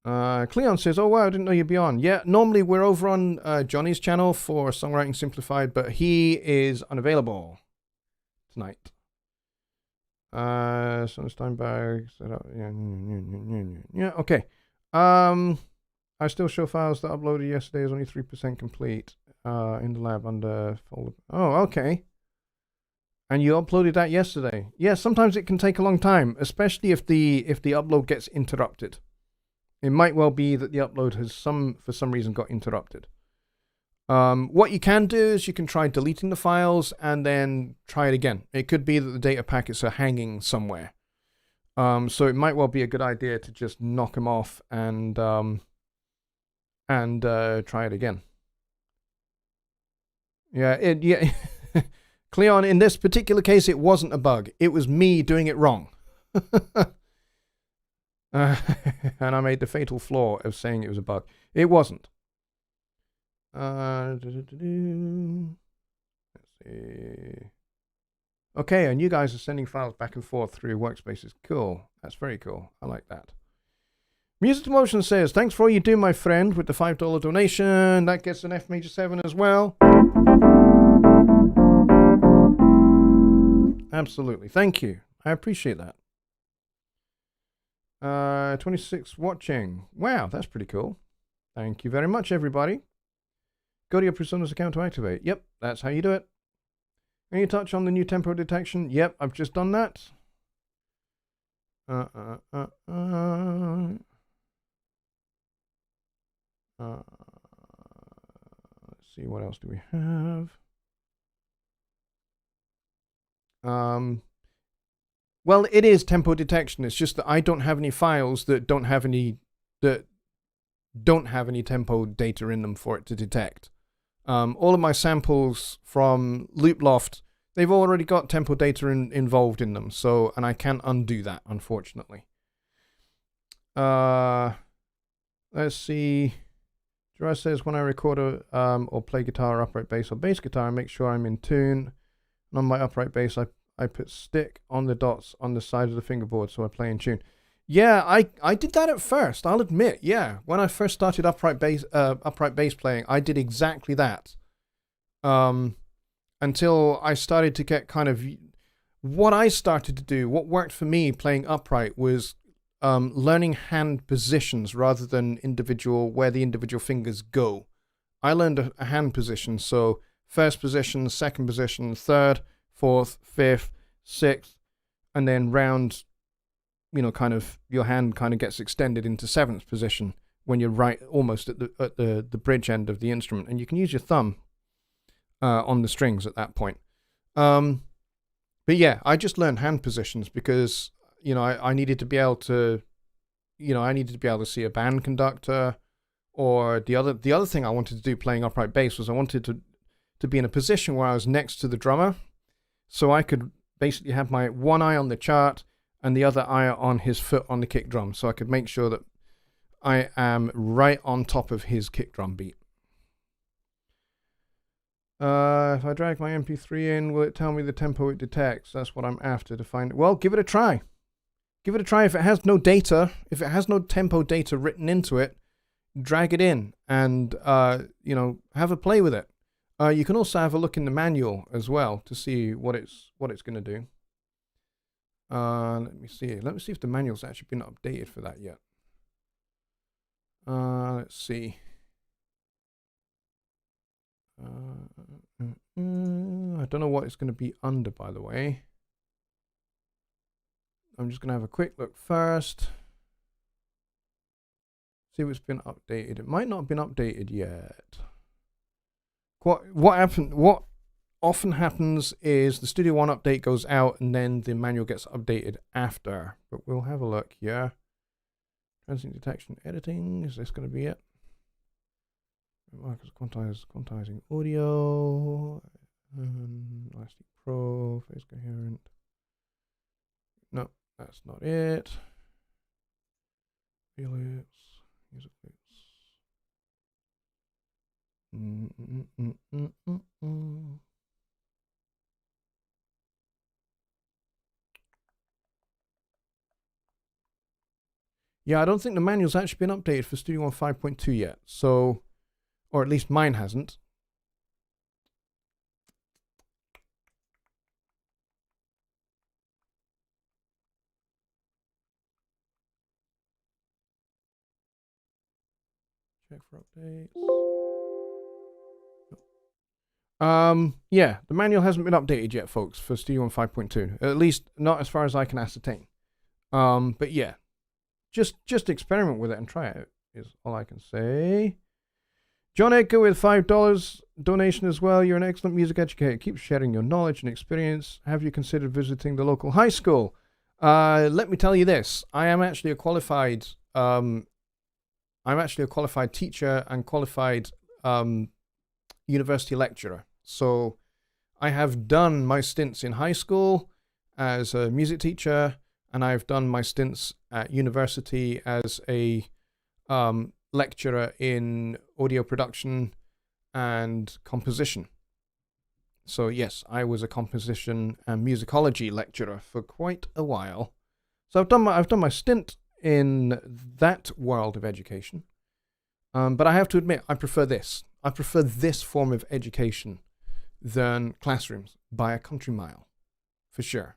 Cleon says, oh wow, I didn't know you'd be on. Yeah, normally we're over on Jonny's channel for Songwriting Simplified, but he is unavailable tonight. Steinberg set up. Yeah, okay. I still show files that uploaded yesterday is only 3% complete in the lab under folder. Oh, okay. And you uploaded that yesterday. Yeah, sometimes it can take a long time, especially if the upload gets interrupted. It might well be that the upload has for some reason got interrupted. What you can do is you can try deleting the files and then try it again. It could be that the data packets are hanging somewhere. So it might well be a good idea to just knock them off and try it again. Yeah. Cleon, in this particular case, it wasn't a bug. It was me doing it wrong. And I made the fatal flaw of saying it was a bug. It wasn't. Let's see. Okay, and you guys are sending files back and forth through Workspaces. Cool. That's very cool. I like that. Music to Motion says, thanks for all you do, my friend, with the $5 donation. That gets an F major 7 as well. Absolutely. Thank you. I appreciate that. 26 watching. Wow, that's pretty cool. Thank you very much, everybody. Go to your Personas account to activate. Yep, that's how you do it. Can you touch on the new tempo detection? Yep, I've just done that. Let's see, what else do we have? Well, it is tempo detection. It's just that I don't have any files that don't have any tempo data in them for it to detect. All of my samples from Looploft, they've already got tempo data involved in them. So, and I can't undo that, unfortunately. Let's see. Gerard says, when I record or play guitar, upright bass, or bass guitar, I make sure I'm in tune. And on my upright bass, I put stick on the dots on the side of the fingerboard so I play in tune. Yeah, I did that at first, I'll admit. Yeah, when I first started upright bass playing, I did exactly that. Until I started to get kind of... What I started to do, what worked for me playing upright was learning hand positions rather than where the individual fingers go. I learned a hand position, so first position, second position, third, fourth, fifth, sixth, and then round, kind of your hand kind of gets extended into seventh position when you're right almost at the bridge end of the instrument, and you can use your thumb on the strings at that point. But yeah, I just learned hand positions because, I needed to be able to, see a band conductor, or the other thing I wanted to do playing upright bass was I wanted to be in a position where I was next to the drummer, so I could basically have my one eye on the chart and the other eye on his foot on the kick drum, so I could make sure that I am right on top of his kick drum beat. If I drag my MP3 in, will it tell me the tempo it detects? That's what I'm after to find. Well, give it a try. Give it a try. If it has no data, if it has no tempo data written into it, drag it in and, have a play with it. You can also have a look in the manual as well to see what it's going to do. Let me see. Let me see if the manual's actually been updated for that yet. Let's see. I don't know what it's going to be under, by the way. I'm just going to have a quick look first. See if it's been updated. It might not have been updated yet. What often happens is the Studio One update goes out and then the manual gets updated after. But we'll have a look here. Transient detection editing. Is this going to be it? Marcus quantizing audio, Elastic Pro, phase coherent. No, that's not it. Loops, music loops. Yeah, I don't think the manual's actually been updated for Studio One 5.2 yet, so. Or at least mine hasn't. Check for updates. Yeah, the manual hasn't been updated yet, folks, for Studio One 5.2. At least not as far as I can ascertain. But yeah, just experiment with it and try it is all I can say. John Edgar with $5 donation as well. You're an excellent music educator. Keep sharing your knowledge and experience. Have you considered visiting the local high school? Let me tell you this. I am actually a qualified teacher and qualified university lecturer. So I have done my stints in high school as a music teacher, and I've done my stints at university as a lecturer in audio production and composition. So yes, I was a composition and musicology lecturer for quite a while. So I've done my stint in that world of education. But I have to admit, I prefer this. I prefer this form of education than classrooms by a country mile, for sure.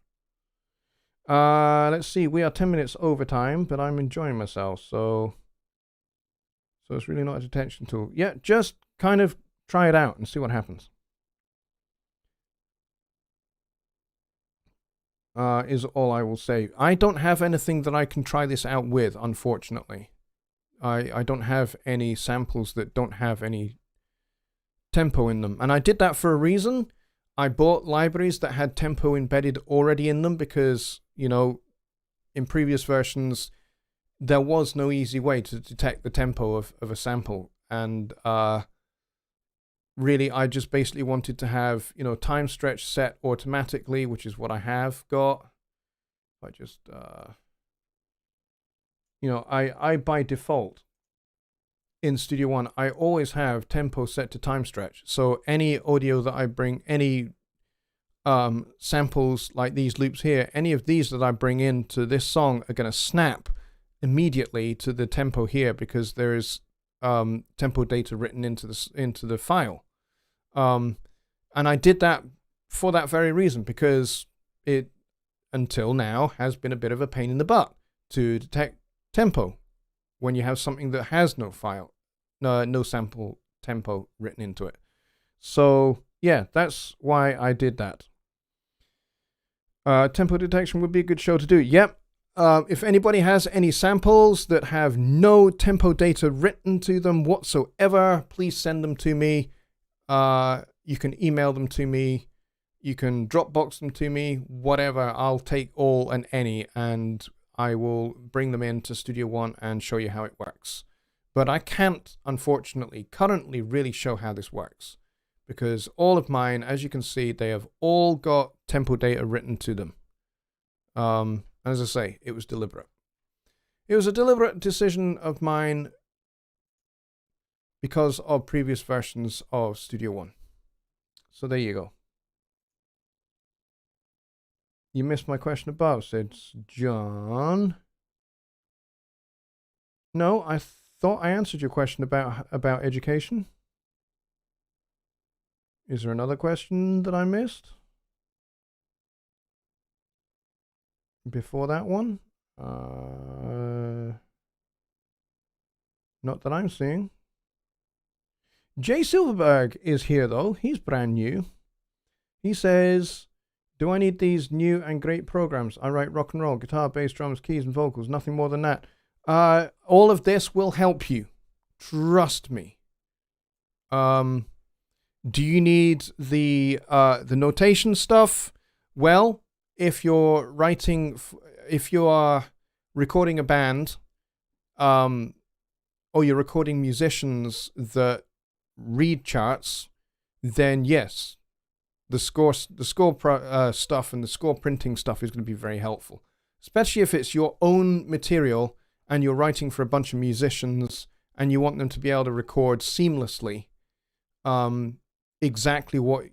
Let's see, we are 10 minutes over time, but I'm enjoying myself, so it's really not a detention tool. Yeah, just kind of try it out and see what happens. Is all I will say. I don't have anything that I can try this out with, unfortunately. I don't have any samples that don't have any tempo in them. And I did that for a reason. I bought libraries that had tempo embedded already in them because, in previous versions, there was no easy way to detect the tempo of a sample. And really, I just basically wanted to have, time stretch set automatically, which is what I have got. I just, I by default, in Studio One, I always have tempo set to time stretch. So any audio that I bring, any samples like these loops here, any of these that I bring into this song are going to snap immediately to the tempo here because there is tempo data written into the file. And I did that for that very reason, because it until now has been a bit of a pain in the butt to detect tempo when you have something that has no file, no sample tempo written into it. So yeah, that's why I did that. Tempo detection would be a good show to do. Yep. If anybody has any samples that have no tempo data written to them whatsoever, please send them to me. You can email them to me. You can Dropbox them to me, whatever. I'll take all and any, and I will bring them into Studio One and show you how it works. But I can't, unfortunately, currently really show how this works, because all of mine, as you can see, they have all got tempo data written to them. As I say, it was deliberate. It was a deliberate decision of mine because of previous versions of Studio One. So there you go. You missed my question above, said John. No, I thought I answered your question about education. Is there another question that I missed before that one? Not that I'm seeing. Jay Silverberg is here, though. He's brand new. He says, do I need these new and great programs? I write rock and roll, guitar, bass, drums, keys, and vocals. Nothing more than that. All of this will help you. Trust me. Do you need the notation stuff? Well, if you're if you are recording a band, or you're recording musicians that read charts, then yes, the score stuff and the score printing stuff is going to be very helpful, especially if it's your own material and you're writing for a bunch of musicians and you want them to be able to record seamlessly exactly what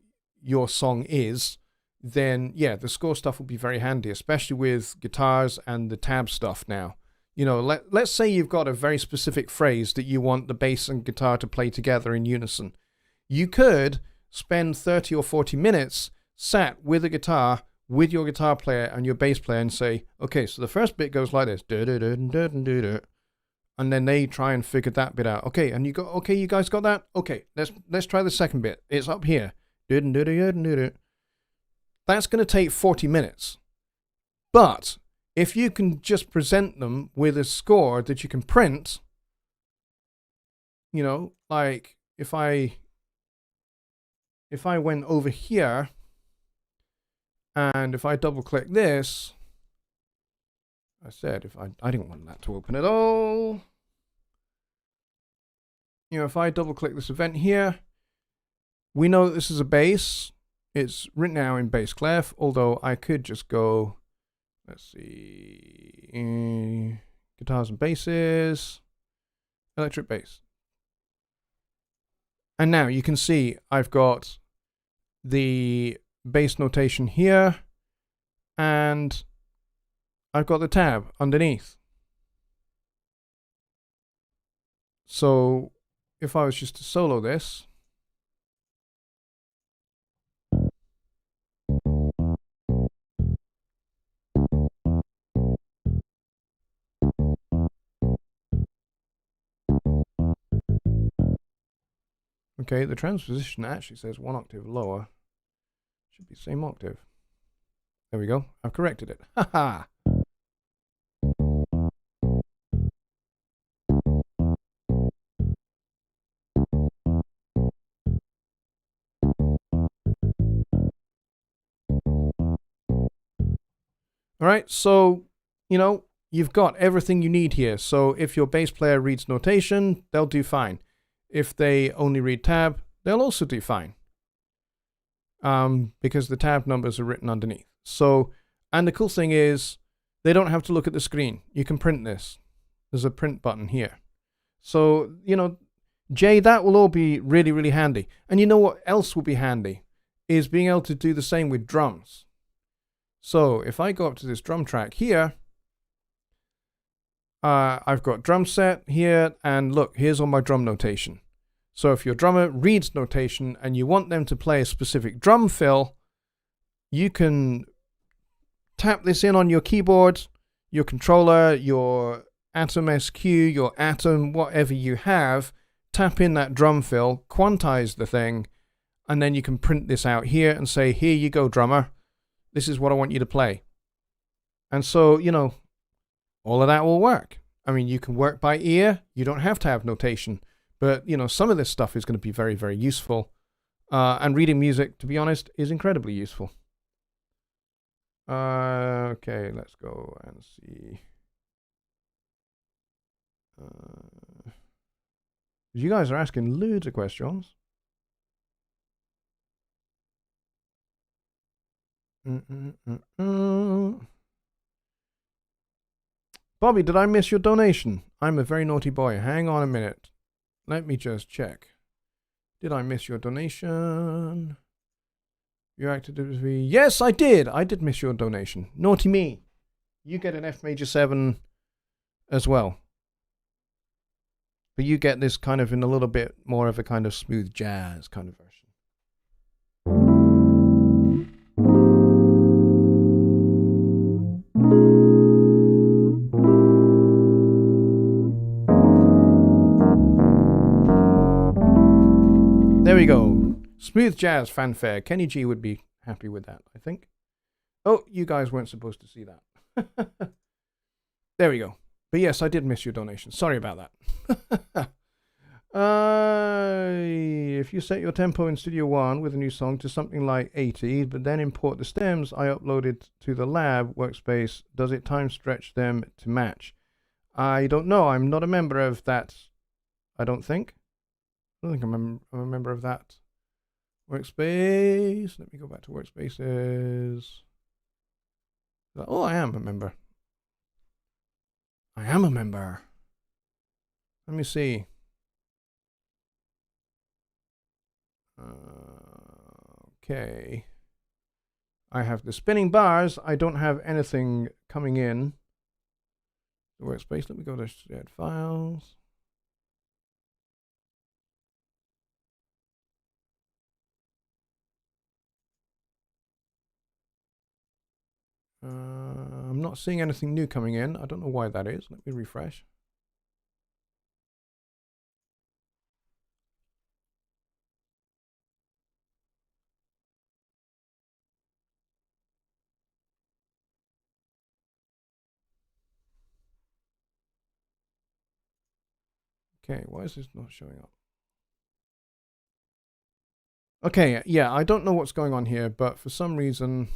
your song is. Then yeah, the score stuff will be very handy, especially with guitars and the tab stuff now. You know, let's say you've got a very specific phrase that you want the bass and guitar to play together in unison. You could spend 30 or 40 minutes sat with a guitar, with your guitar player and your bass player, and say, okay, so the first bit goes like this, and then they try and figure that bit out. Okay, and you guys got that? Okay, let's try the second bit. It's up here. That's going to take 40 minutes. But if you can just present them with a score that you can print, you know, like if I went over here and if I double click this, I said I didn't want that to open at all. You know, if I double click this event here, we know that this is a bass. It's written out in bass clef, although I could just go, let's see, guitars and basses, electric bass. And now you can see I've got the bass notation here, and I've got the tab underneath. So if I was just to solo this, okay, the transposition actually says 1 octave lower. Should be same octave. There we go. I've corrected it. Haha. All right, so, you know, you've got everything you need here. So if your bass player reads notation, they'll do fine. If they only read tab, they'll also do fine. Because the tab numbers are written underneath. So, and the cool thing is, they don't have to look at the screen. You can print this. There's a print button here. So, Jay, that will all be really, really handy. And you know what else will be handy? Is being able to do the same with drums. So if I go up to this drum track here, I've got drum set here, and look, here's all my drum notation. So if your drummer reads notation and you want them to play a specific drum fill, you can tap this in on your keyboard, your controller, your Atom SQ, your Atom, whatever you have, tap in that drum fill, quantize the thing, and then you can print this out here and say, here you go, drummer. This is what I want you to play. And so, all of that will work. I mean, you can work by ear. You don't have to have notation. But, some of this stuff is going to be very, very useful. And reading music, to be honest, is incredibly useful. Okay, let's go and see. You guys are asking loads of questions. Bobby, did I miss your donation? I'm a very naughty boy. Hang on a minute. Let me just check. Did I miss your donation? Your activity? Yes, I did. I did miss your donation. Naughty me. You get an F major 7 as well. But you get this kind of in a little bit more of a kind of smooth jazz kind of version. There we go. Smooth jazz fanfare. Kenny G would be happy with that, I think. Oh, you guys weren't supposed to see that. There we go. But yes, I did miss your donation. Sorry about that. If you set your tempo in Studio One with a new song to something like 80, but then import the stems I uploaded to the lab workspace, does it time stretch them to match? I don't know. I'm not a member of that. I don't think I'm a member of that workspace. Let me go back to workspaces. Oh, I am a member. I am a member. Let me see. Okay. I have the spinning bars. I don't have anything coming in the workspace. Let me go to shared files. I'm not seeing anything new coming in. I don't know why that is. Let me refresh. Okay, why is this not showing up? Okay, yeah, I don't know what's going on here, but for some reason...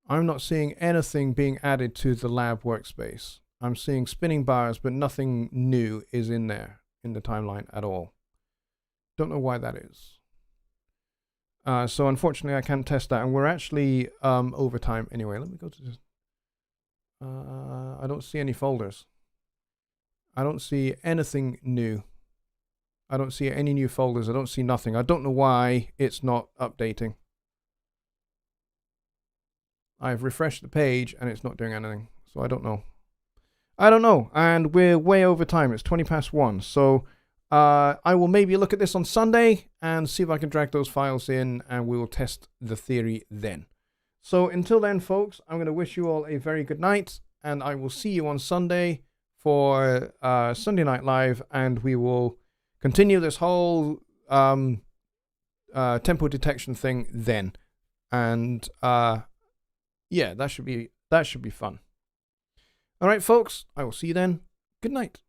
I'm not seeing anything being added to the lab workspace. I'm seeing spinning bars, but nothing new is in there in the timeline at all. Don't know why that is. So unfortunately, I can't test that, and we're actually over time anyway. Let me go to this. I don't see any folders. I don't see anything new. I don't see any new folders. I don't see nothing. I don't know why it's not updating. I've refreshed the page and it's not doing anything. So I don't know. I don't know. And we're way over time. It's 1:20. So I will maybe look at this on Sunday and see if I can drag those files in, and we will test the theory then. So until then, folks, I'm going to wish you all a very good night, and I will see you on Sunday for Sunday Night Live, and we will continue this whole tempo detection thing then. And yeah, that should be fun. All right, folks, I will see you then. Good night.